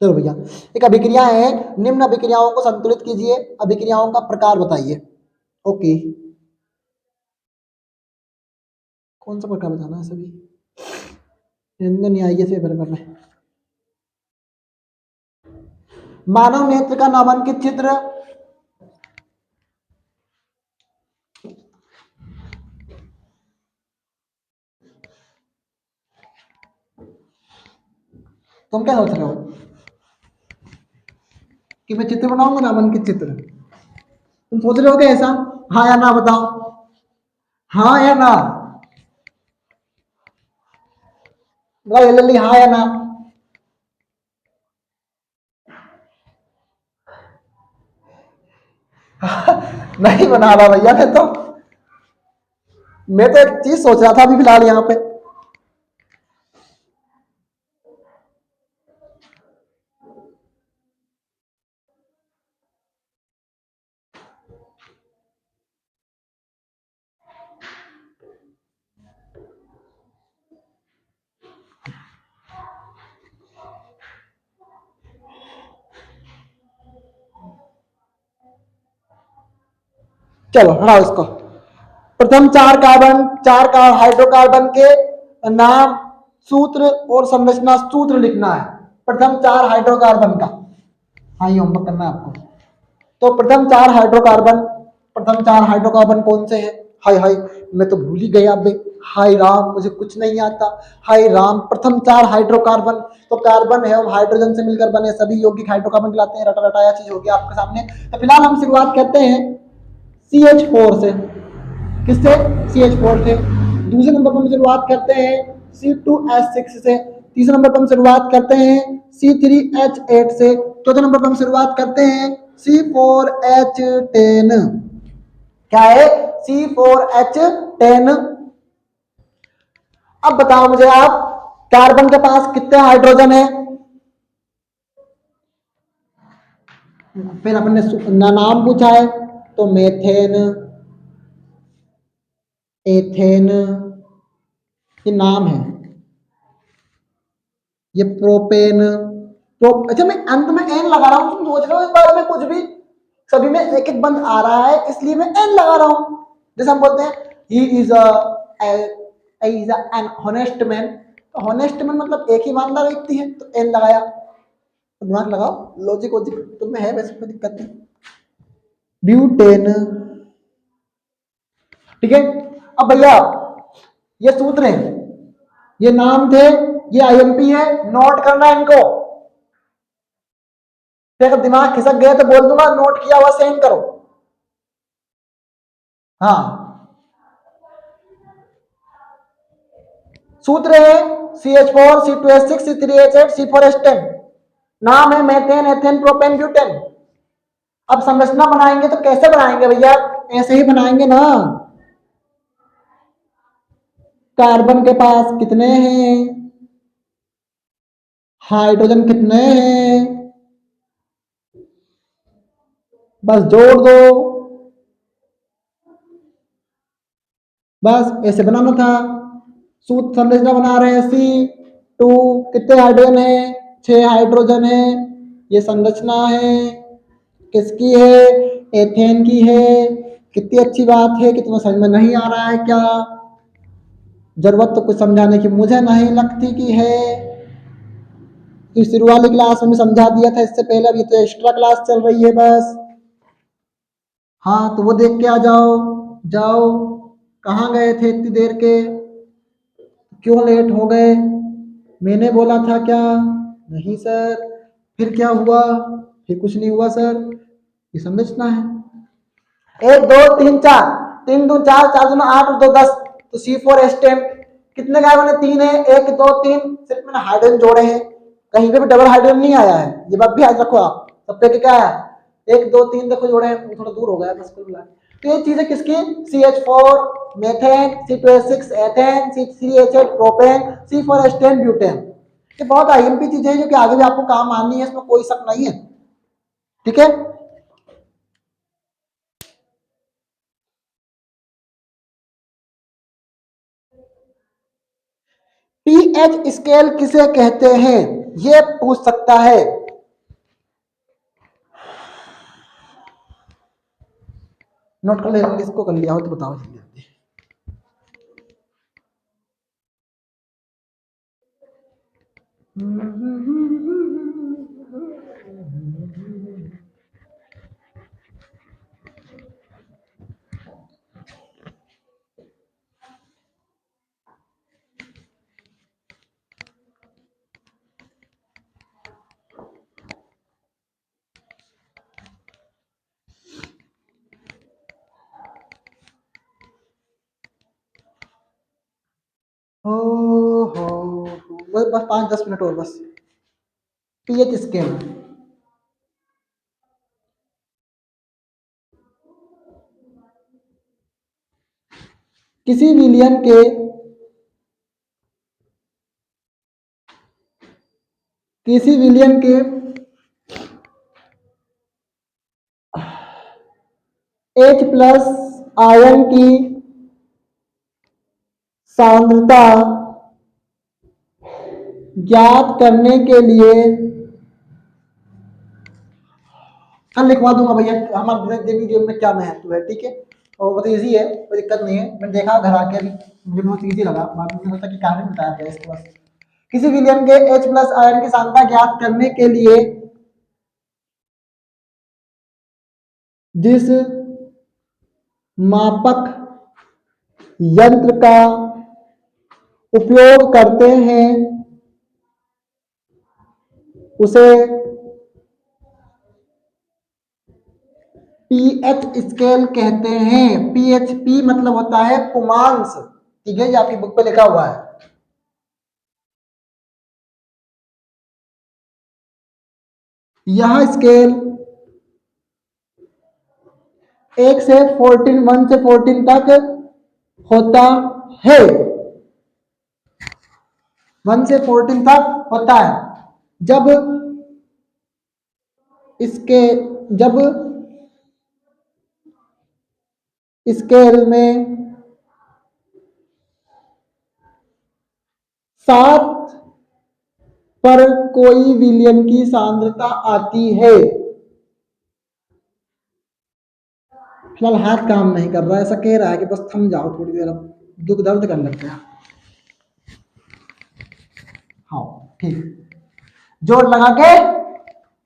चलो भैया, एक अभिक्रिया है, निम्न अभिक्रियाओं को संतुलित कीजिए, अभिक्रियाओं का प्रकार बताइए। ओके, कौन सा प्रकार बताना है सभी, नहीं आई है बराबर में। मानव नेत्र का नामांकित चित्र, तुम क्या सोच रहे हो कि मैं चित्र बनाऊंगा नामांकित चित्र? तुम सोच रहे हो क्या ऐसा? हाँ या ना बताओ, हाँ या ना, जल्दी हाँ या ना। नहीं बना रहा भैया, मैं तो एक चीज सोच रहा था अभी फिलहाल यहाँ पे। चलो हटाओ इसको। प्रथम चार हाइड्रोकार्बन के नाम, सूत्र और संरचना सूत्र लिखना है, प्रथम चार हाइड्रोकार्बन का। हाँ ये होमवर्क करना है आपको। तो प्रथम चार हाइड्रोकार्बन कौन से हैं? हाय हाय, मैं तो भूल ही गया बे, हाय राम, मुझे कुछ नहीं आता, हाय राम। प्रथम चार हाइड्रोकार्बन, तो कार्बन है और हाइड्रोजन से मिलकर बने सभी यौगिक हाइड्रोकार्बन कहलाते हैं। रटा रटाया चीज हो गया आपके सामने। तो फिलहाल हम शुरुआत करते हैं CH4 से। किससे? CH4 से। दूसरे नंबर पर हम शुरुआत करते हैं C2H6 से। तीसरे नंबर पर हम शुरुआत करते हैं C3H8 से। चौथे नंबर पर हम शुरुआत करते हैं C4H10। क्या है? C4H10। अब बताओ मुझे आप, कार्बन के पास कितने हाइड्रोजन है? फिर अपन ने नाम पूछा है, तो मेथेन, एथेन, ये नाम है। ये प्रोपेन, अच्छा मैं अंत में एन लगा रहा हूं, तुम सोच रहे हो इस बारे में कुछ भी? सभी में एक एक बंद आ रहा है, इसलिए मैं एन लगा रहा हूं। जैसे हम बोलते हैं he is an honest man, तो हॉनेस्ट मैन मतलब एक ईमानदार व्यक्ति है, तो एन लगाया। तो दिमाग लगाओ, लॉजिक वॉजिक तुम्हें है, वैसे कोई दिक्कत नहीं। ब्यूटेन, ठीक है। अब भैया ये सूत्र है, ये नाम थे, ये आईएमपी है, नोट करना इनको। फिर अगर दिमाग खिसक गया तो बोल दूंगा नोट किया हुआ सेंड करो। हाँ, सूत्र है CH4 C2H6 C3H8 C4H10। नाम है मेथेन, एथेन, प्रोपेन, ब्यूटेन। अब संरचना बनाएंगे तो कैसे बनाएंगे भैया? ऐसे ही बनाएंगे ना। कार्बन के पास कितने हैं, हाइड्रोजन कितने हैं, बस जोड़ दो, बस ऐसे बनाना था। सूत्र संरचना बना रहे हैं C2, कितने हाइड्रोजन है? 6 हाइड्रोजन है। ये संरचना है, किसकी है? एथेन की है। कितनी अच्छी बात है कि तुम्हें समझ में नहीं आ रहा है क्या? जरूरत तो कुछ समझाने की मुझे नहीं लगती कि है, कि शुरू वाली क्लास में समझा दिया था इससे पहले, अभी तो एक्स्ट्रा क्लास चल रही है बस। हाँ तो वो देख के आ जाओ। जाओ, कहाँ गए थे इतनी देर के, क्यों लेट हो गए? मैंने बोला था क्या? नहीं सर। फिर क्या हुआ? फिर कुछ नहीं हुआ सर, ये समझना है। 1 2 3 4, 3 2 4, 4 2 8 और 2 10, तो C4H10 कितने गाय बने? 3 है, 1 2 3, सिर्फ मैंने हाइड्रोजन जोड़े हैं, कहीं पे भी डबल हाइड्रोजन नहीं आया है, ये बात भी याद रखो आप। सब पे क्या है? 1 2 3 देखो जोड़े हैं, थोड़ा दूर हो गया बस कुल मिला। तो ये चीज है किसकी? CH4 methane, C2H6 ethane, C3H8 propane, C4H10 butane. ये बहुत आईएमपी चीजें हैं जो कि आगे भी आपको काम आनी है, इसमें कोई शक नहीं है, ठीक है। पीएच स्केल किसे कहते हैं, ये पूछ सकता है। नोट कर ले, इसको कर लिया हो तो बताओ जल्दी जल्दी। बस बस 5-10 मिनट और बस। पीएच स्केल, किसी विलियन के H प्लस आयन की सांद्रता ज्ञात करने के लिए, कल लिखवा दूंगा भैया, हमारे दैनिक जीवन में क्या महत्व है, ठीक है। और बहुत ईजी है, कोई दिक्कत नहीं है, मैंने देखा घर आके भी, मुझे बहुत ईजी लगा, बाद में सोचा कि कहानी बताया गया इसको बस। किसी विलियन के H प्लस आयन की सांद्रता ज्ञात करने के लिए जिस मापक यंत्र का उपयोग करते हैं उसे पीएच स्केल कहते हैं। पीएचपी मतलब होता है पुमांस, ठीक है, ये आपकी बुक पे लिखा हुआ है। यह स्केल 1 से 14 तक होता है, 1 से 14 तक होता है। जब स्केल में 7 पर कोई विलियन की सांद्रता आती है, फिलहाल हाथ काम नहीं कर रहा है, ऐसा कह रहा है कि बस थम जाओ थोड़ी देर, अब दुख दर्द करने लगता है। हाँ ठीक, जोर लगा के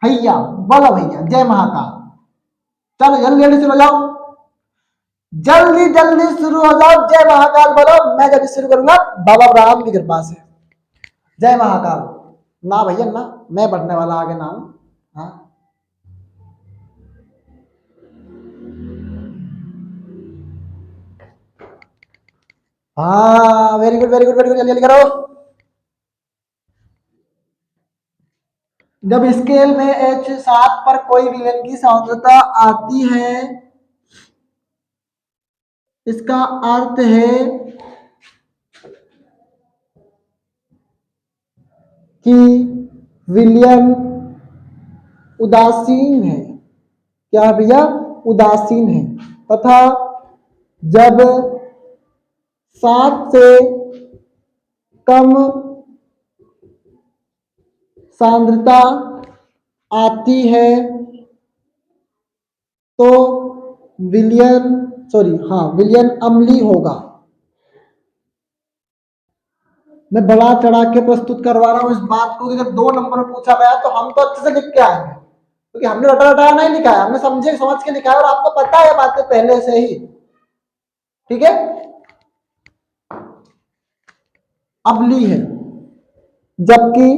भैया बोलो, भैया जय महाकाल। चलो जल्दी जल्दी शुरू हो जाओ, जल्दी जल्दी शुरू हो जाओ, जय महाकाल बोलो। मैं जब शुरू करूंगा बाबा ब्राह्म की कृपा से, जय महाकाल। ना भैया ना, मैं बढ़ने वाला आगे ना हूं। हाँ हाँ, very good very good very good, जल्दी जल्दी करो। जब स्केल में H7 पर कोई विलेन की सांद्रता आती है, इसका अर्थ है कि विलियन उदासीन है। क्या भैया? उदासीन है। तथा जब 7 से कम सांद्रता आती है तो विलियन अम्लीय होगा। मैं बढ़ा चढ़ा के प्रस्तुत करवा रहा हूं इस बात को कि जब 2 नंबर में पूछा गया तो हम तो अच्छे से लिख के आएंगे, क्योंकि हमने रटा रटाया नहीं लिखा है, हमने समझ के लिखा है और आपको पता है बातें पहले से ही, ठीक है। अम्लीय है, जबकि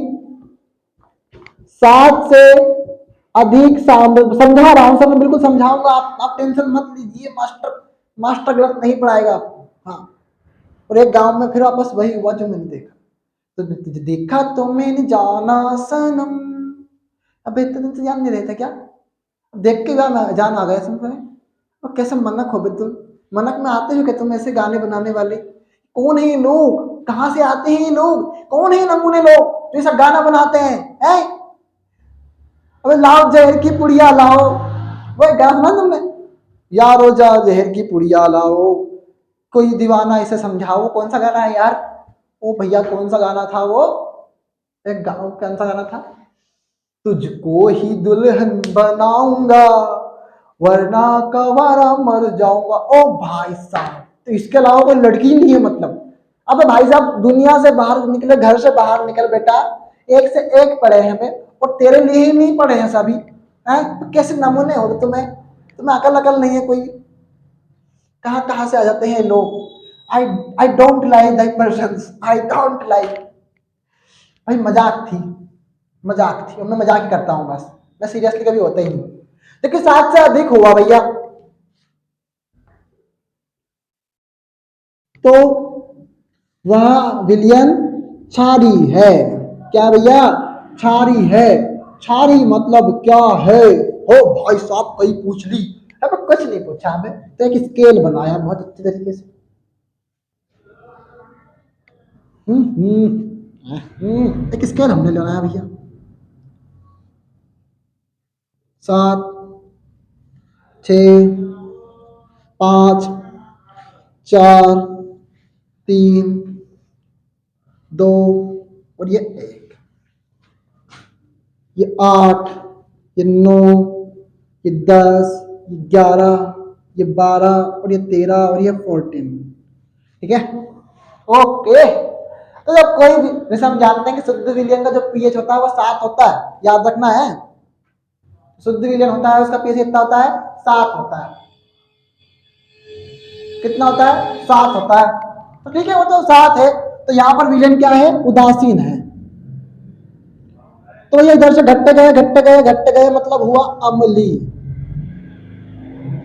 7 से अधिक समझा रहा हूं सर, मैं बिल्कुल समझाऊंगा, आप टेंशन मत लीजिए, मास्टर गलत नहीं पढ़ाएगा आपको। हाँ, और एक गांव में फिर वापस वही हुआ जो मैंने देखा, तो देखा तो मैंने जाना सनम, अब इतने दिन से जान नहीं रहे थे क्या, देख के जान आ गया समझ। और कैसे मनक हो बे तुम, मनक में आते हो क्या तुम ऐसे गाने बनाने वाले? कौन है ये लोग, कहाँ से आते हैं ये लोग, कौन है नमूने लोग जो ऐसा गाना बनाते हैं? अबे लाओ जहर की पुड़िया लाओ, वो गाना सुना तुमने, यारो जा जहर की पुड़िया लाओ, कोई दीवाना इसे समझाओ, कौन सा गाना है यार? ओ भैया कौन सा गाना था वो, एक गाँव कौन सा गाना था, तुझको ही दुल्हन बनाऊंगा वरना कवारा मर जाऊंगा। ओ भाई साहब, तो इसके अलावा कोई लड़की ही नहीं है मतलब। अबे भाई साहब, दुनिया से बाहर निकले, घर से बाहर निकल बेटा। एक से एक पढ़े हैं हमें, और तेरे लिए ही नहीं पढ़े हैं सभी। हैं तो कैसे नमूने हो तुम्हें, तुम्हें अकल अकल नहीं है कोई। कहाँ कहाँ से आ जाते हैं लोग। I I don't like that person, I don't like. भाई मजाक थी, मजाक थी, और मैं मजाक ही करता हूँ बस। मैं सीरियसली कभी होता ही नहीं, लेकिन 7 से अधिक हुआ भैया। तो वह विलियन छारी है। क्या भैया? छारी है। छारी मतलब क्या है? हो भाई साहब, कहीं पूछ ली। अब कुछ नहीं पूछा हमें, तो एक स्केल बनाया बहुत अच्छे तरीके से। एक स्केल हमने लगाया भैया। 7, 6, 5, 4, 3, 2, और ये 1, ये 8, ये 9, ये 10, ये 11, ये 12, और ये 13, और ये 14। ठीक है, ओके। तो जब कोई भी, जैसे हम जानते हैं कि शुद्ध विलियन का जो पीएच होता है वो 7 होता है, याद रखना है। शुद्ध विलियन होता है, उसका पीएच कितना होता है? 7 होता है। कितना होता है? 7 होता है। तो ठीक है, वो तो 7 है। तो यहाँ पर विलियन क्या है? उदासीन है। तो ये इधर से घटते गए, घटते गए, घटते गए, मतलब हुआ अम्ली।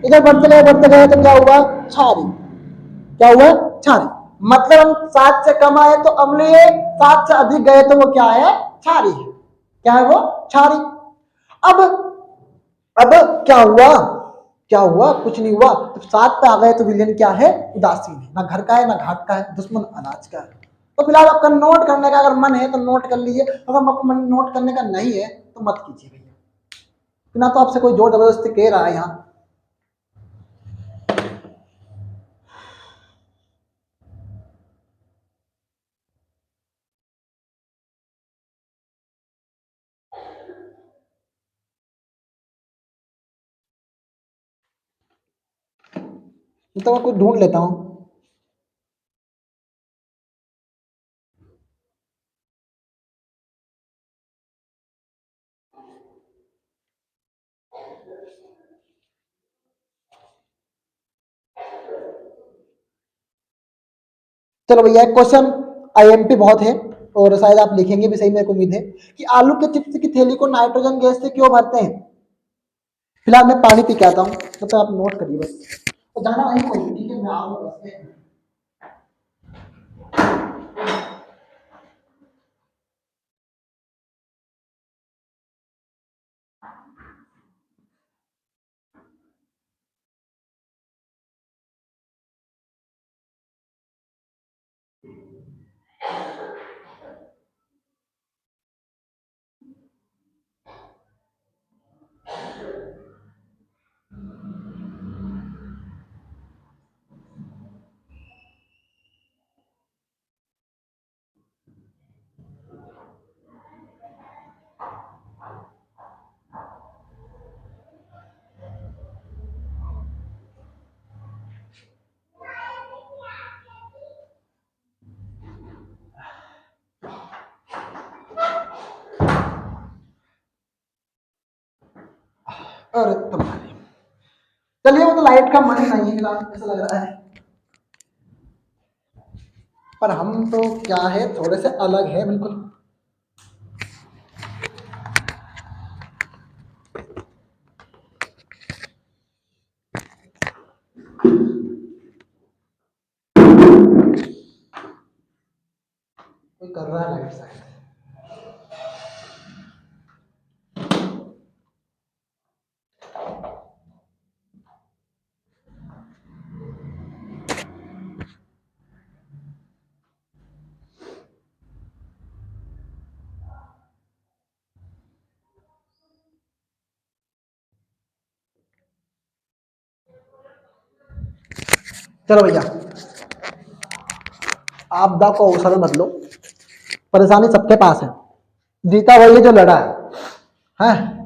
इधर बढ़ते गए तो क्या हुआ? क्षारी। क्या हुआ? क्षारी। मतलब हम 7 से कम आए तो अम्लीय है, 7 से अधिक गए तो वो क्या है? क्षारी है। क्या है वो? क्षारी। अब अब क्या हुआ? क्या हुआ? कुछ नहीं हुआ। तो 7 पे आ गए तो विलियन क्या है? उदासीन है। ना घर का है, ना घाट का है, दुश्मन अनाज का है। तो फिलहाल आपका नोट करने का अगर मन है तो नोट कर लीजिए, अगर आपको मन नोट करने का नहीं है तो मत कीजिए भैया। ना तो आपसे कोई जोर जबरदस्ती कह रहा है यहाँ। तो मैं कुछ ढूंढ लेता हूँ। चलो भैया, एक क्वेश्चन आईएमपी बहुत है, और शायद आप लिखेंगे भी सही, मेरे को उम्मीद है कि आलू के चिप्स की थैली को नाइट्रोजन गैस से क्यों भरते हैं। फिलहाल मैं पानी पी के आता हूँ, तो आप नोट करिए बस। तो जाना नहीं कोई, ठीक है, मैं आऊंगा बस। अरे तुम्हारी, चलिए, वो तो लाइट का मन नहीं है फिलहाल, ऐसा लग रहा है। पर हम तो क्या है, थोड़े से अलग है बिल्कुल। कोई कर रहा है लाइट साइड। चलो भैया, आपदा को अवसर मत लो, परेशानी सबके पास है, जीता वही है जो लड़ा है। हैं?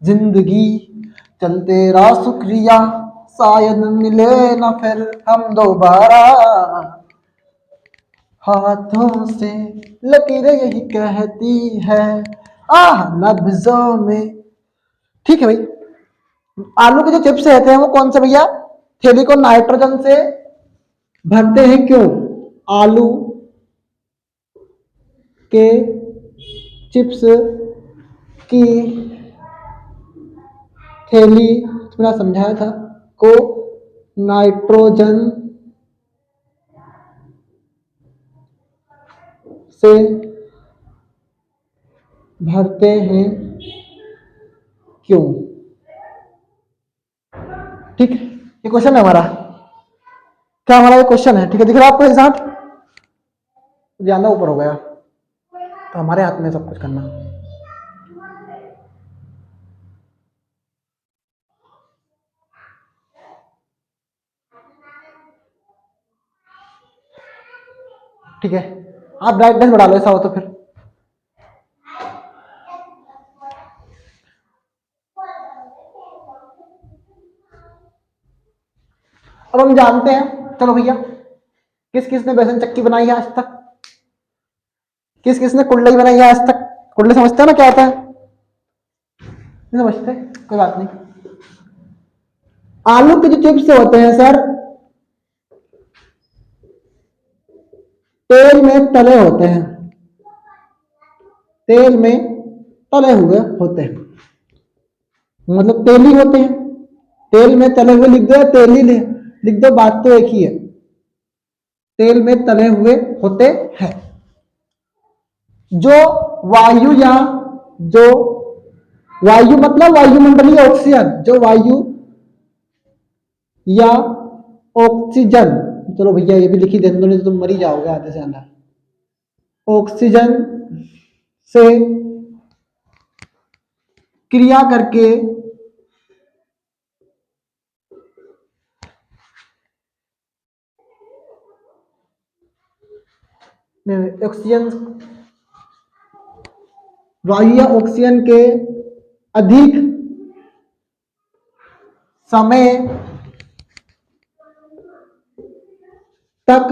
जिंदगी चलते रहा शुक्रिया, शायद मिले ना फिर हम दोबारा, हाथों से लकीरें यही कहती है, आह लफ्जों में। ठीक है भाई। आलू के जो चिप्स रहते हैं वो कौन से भैया? थैली को नाइट्रोजन से भरते हैं, क्यों? आलू के चिप्स की थैली, मैंने समझाया था, को नाइट्रोजन से भरते हैं, क्यों? ठीक है, ये क्वेश्चन है हमारा। क्या हमारा ये क्वेश्चन है? ठीक है, दिख रहा है आपको एग्जाम? ज्यादा ऊपर हो गया तो हमारे हाथ में सब कुछ करना। ठीक है, आप ब्राइटनेस बढ़ा लो ऐसा हो तो फिर। अब हम जानते हैं, चलो भैया, किस किस ने बेसन चक्की बनाई है आज तक? किस किस ने कुंडली बनाई है आज तक? कुंडली समझते हैं ना क्या होता है? नहीं समझते, कोई बात नहीं। आलू के जो चिप्स होते हैं सर, तेल में तले होते हैं, तेल में तले हुए होते हैं, मतलब तेली होते हैं। तेल में तले हुए लिख दो या तेली लिख दो, बात तो एक ही है, तेल में तले हुए होते हैं। जो वायु या जो वायु मतलब वायुमंडलीय ऑक्सीजन, जो वायु या ऑक्सीजन, चलो भैया ये भी लिखी दे दो, नहीं तो तुम मर ही जाओगे आधे से ज्यादा। ऑक्सीजन से क्रिया करके ऑक्सीजन, वायु या ऑक्सीजन के अधिक समय तक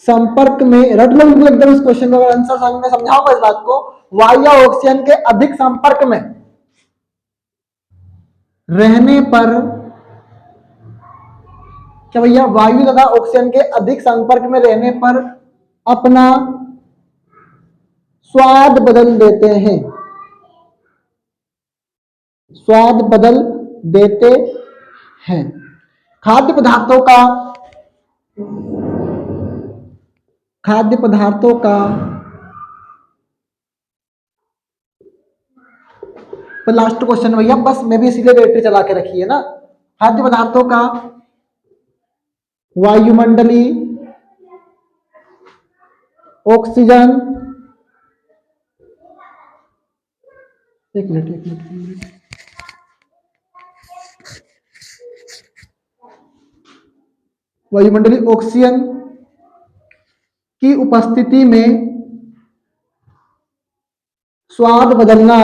संपर्क में, रट लो बिल्कुल एकदम इस क्वेश्चन का आंसर समझ में, समझाऊंगा इस बात को। वायु या ऑक्सीजन के अधिक संपर्क में रहने पर, क्या भैया? वायु तथा ऑक्सीजन के अधिक संपर्क में रहने पर अपना स्वाद बदल देते हैं, स्वाद बदल देते हैं। खाद्य पदार्थों का, खाद्य पदार्थों का लास्ट क्वेश्चन भैया, बस मैं भी इसीलिए बैटरी चला के रखी है ना। खाद्य पदार्थों का वायुमंडलीय ऑक्सीजन, एक मिनट एक मिनट, एक मिनट, वायुमंडलीय ऑक्सीजन की उपस्थिति में स्वाद बदलना,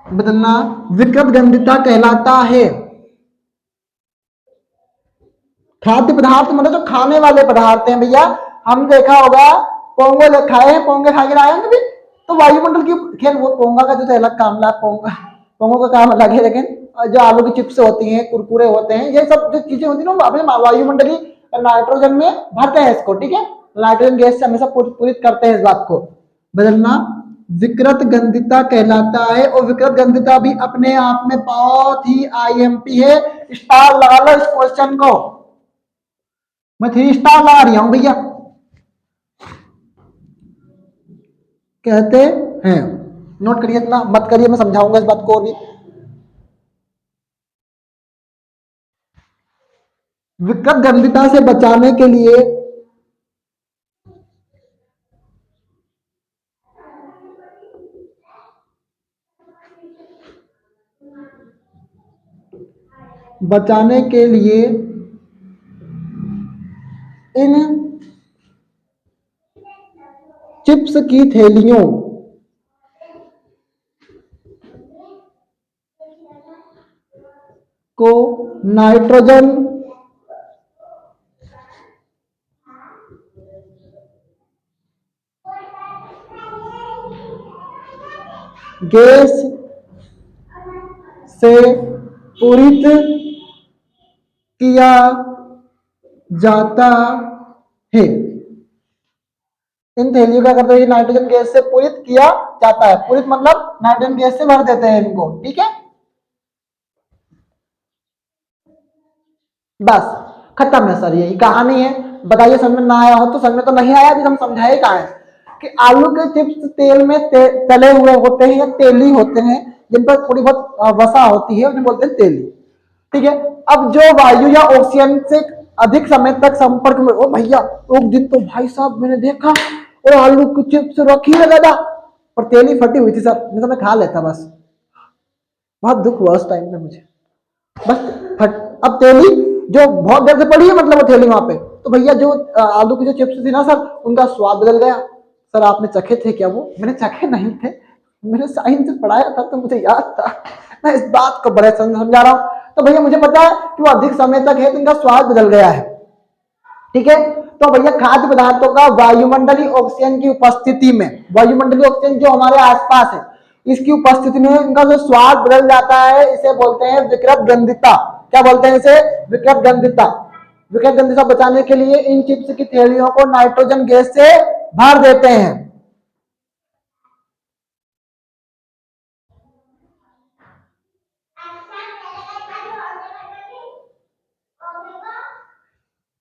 बदलना विकृत गंधिता कहलाता है। खाद्य पदार्थ मतलब जो खाने वाले पदार्थ हैं भैया, हम देखा होगा पोंगल खाए हैं, पोंगे खा के आए हैं कभी, तो वायुमंडल की, खैर वो पोंगा का जो अलग काम, पोंगा पोंगों का काम अलग है, लेकिन जो आलू की चिप्स होती हैं, कुरकुरे होते हैं, ये सब जो चीजें होती है ना, अपने वायुमंडलीय नाइट्रोजन में भरते हैं इसको, ठीक है, नाइट्रोजन गैस से हमेशा पूरित करते हैं इस बात को। बदलना विकृत गंधिता कहलाता है, और विकृत गंधिता भी अपने आप में बहुत ही आईएमपी है। स्टार लगा लो इस क्वेश्चन को, मैं 3 स्टार लगा रही हूं भैया। कहते हैं, नोट करिए, इतना मत करिए, मैं समझाऊंगा इस बात को और भी। विकृत गंधिता से बचाने के लिए बचाने के लिए इन चिप्स चिप्स की थैलियों को नाइट्रोजन गैस से पूरित किया जाता है। इन थैलियों का करते हुए नाइट्रोजन गैस से पूरित किया जाता है। पूरित मतलब नाइट्रोजन गैस से भर देते हैं इनको, ठीक है। बस खत्म है सर, यही कहानी है। बताइए समझ में ना आया हो तो। समझ में तो नहीं आया, अभी हम समझाए कहाँ है कि आलू के चिप्स तेल में तले हुए होते हैं या तेली होते हैं, जिन पर थोड़ी बहुत वसा होती है, उन्हें बोलते हैं तेली, ठीक है। अब जो वायु या ऑक्सीजन से अधिक समय तक संपर्क में, ओ भैया एक दिन तो भाई साहब मैंने देखा और आलू की चिप्स रखी लगा था और तेली फटी हुई थी सर, नहीं तो मैं खा लेता। बस बहुत दुख हुआ उस टाइम में मुझे। बस फट, अब तेली जो बहुत देर से पड़ी है, मतलब वो थैली वहां पे, तो भैया जो आलू की जो चिप्स थी ना सर, उनका स्वाद बदल गया। सर आपने चखे थे क्या? वो मैंने चखे नहीं थे, मैंने साइंस से पढ़ाया था तो मुझे याद था। मैं इस बात को बड़े समझा रहा हूँ। तो भैया मुझे पता है कि वो अधिक समय तक है तो इनका स्वाद बदल गया है, ठीक है। तो भैया खाद्य पदार्थों का वायुमंडलीय ऑक्सीजन की उपस्थिति में, वायुमंडलीय ऑक्सीजन जो हमारे आसपास है, इसकी उपस्थिति में इनका जो स्वाद बदल जाता है, इसे बोलते हैं विकृत गंधिता। क्या बोलते हैं इसे? विकृत गंधिता। विकृत गंधिता बचाने के लिए इन चिप्स की थैलियों को नाइट्रोजन गैस से भर देते हैं।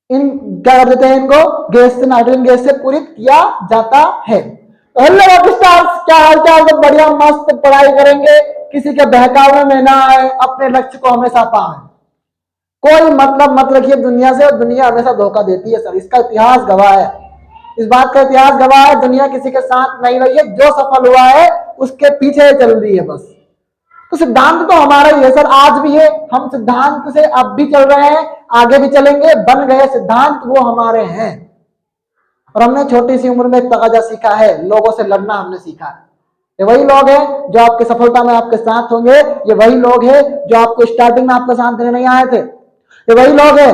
इन क्या कर देते हैं? इनको गैस से, नाइट्रोजन गैस से पूरित किया जाता है। तो हेलो रॉक स्टार्स, क्या हालचाल? तो बढ़िया मस्त पढ़ाई करेंगे, किसी के बहकावे में ना आए, अपने लक्ष्य को हमेशा पाए। कोई मतलब मत रखिए दुनिया से, और दुनिया हमेशा धोखा देती है सर, इसका इतिहास गवाह है। इस बात का इतिहास गवाह है, दुनिया किसी के साथ नहीं रही है, जो सफल हुआ है उसके पीछे चल रही है बस। तो सिद्धांत तो हमारा ही है सर, आज भी है। हम सिद्धांत से अब भी चल रहे हैं, आगे भी चलेंगे। बन गए सिद्धांत वो हमारे हैं। और हमने छोटी सी उम्र में एक तकाजा सीखा है, लोगों से लड़ना हमने सीखा है। ये वही लोग हैं जो आपकी सफलता में आपके साथ होंगे। ये वही लोग हैं जो आपको स्टार्टिंग में आपका साथ देने नहीं आए थे। ये वही लोग हैं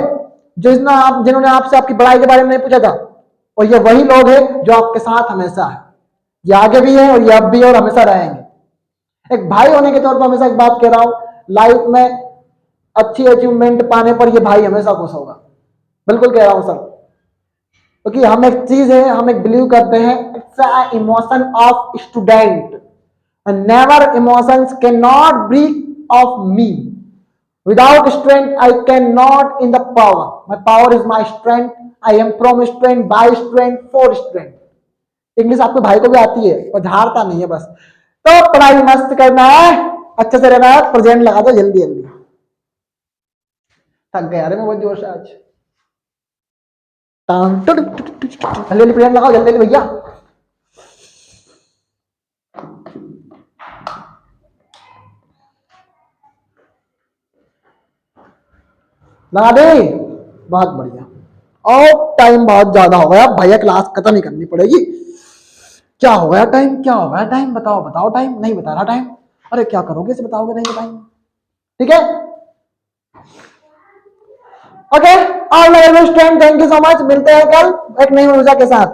जिन्होंने आपसे आपकी पढ़ाई के बारे में नहीं पूछा था। और ये वही लोग हैं जो आपके साथ हमेशा है। ये आगे भी है और ये अब भी है और हमेशा रहेंगे। एक भाई होने के तौर पर हमेशा एक बात कह रहा हूं, लाइफ में अच्छी अचीवमेंट पाने पर ये भाई हमेशा खुश होगा। बिल्कुल कह रहा हूं सर, क्योंकि हम एक चीज है, हम एक बिलीव करते हैं, it's a emotion of student, never emotions can not break of me, without strength I can not in the power, my power is my strength, I am from strength, by strength, for strength. English आपके भाई को भी आती है और झाड़ता नहीं है बस। तो पढ़ाई मस्त करना है, अच्छे से रहना है, प्रेजेंट लगा दो जल्दी जल्दी। थक गया अरे मैं बहुत जोर से आज। जल्दी प्रेजेंट लगाओ जल्दी जल्दी भैया। लगा दे, बहुत बढ़िया। और टाइम बहुत ज्यादा हो गया भैया, क्लास खत्म ही करनी पड़ेगी। क्या हो गया टाइम? क्या हो गया टाइम? बताओ बताओ टाइम। नहीं बता रहा टाइम। अरे क्या करोगे इसे बताओगे नहीं बताएंगे, ठीक है। Okay all student, thank you so much. मिलते हैं कल एक नई ऊर्जा के साथ।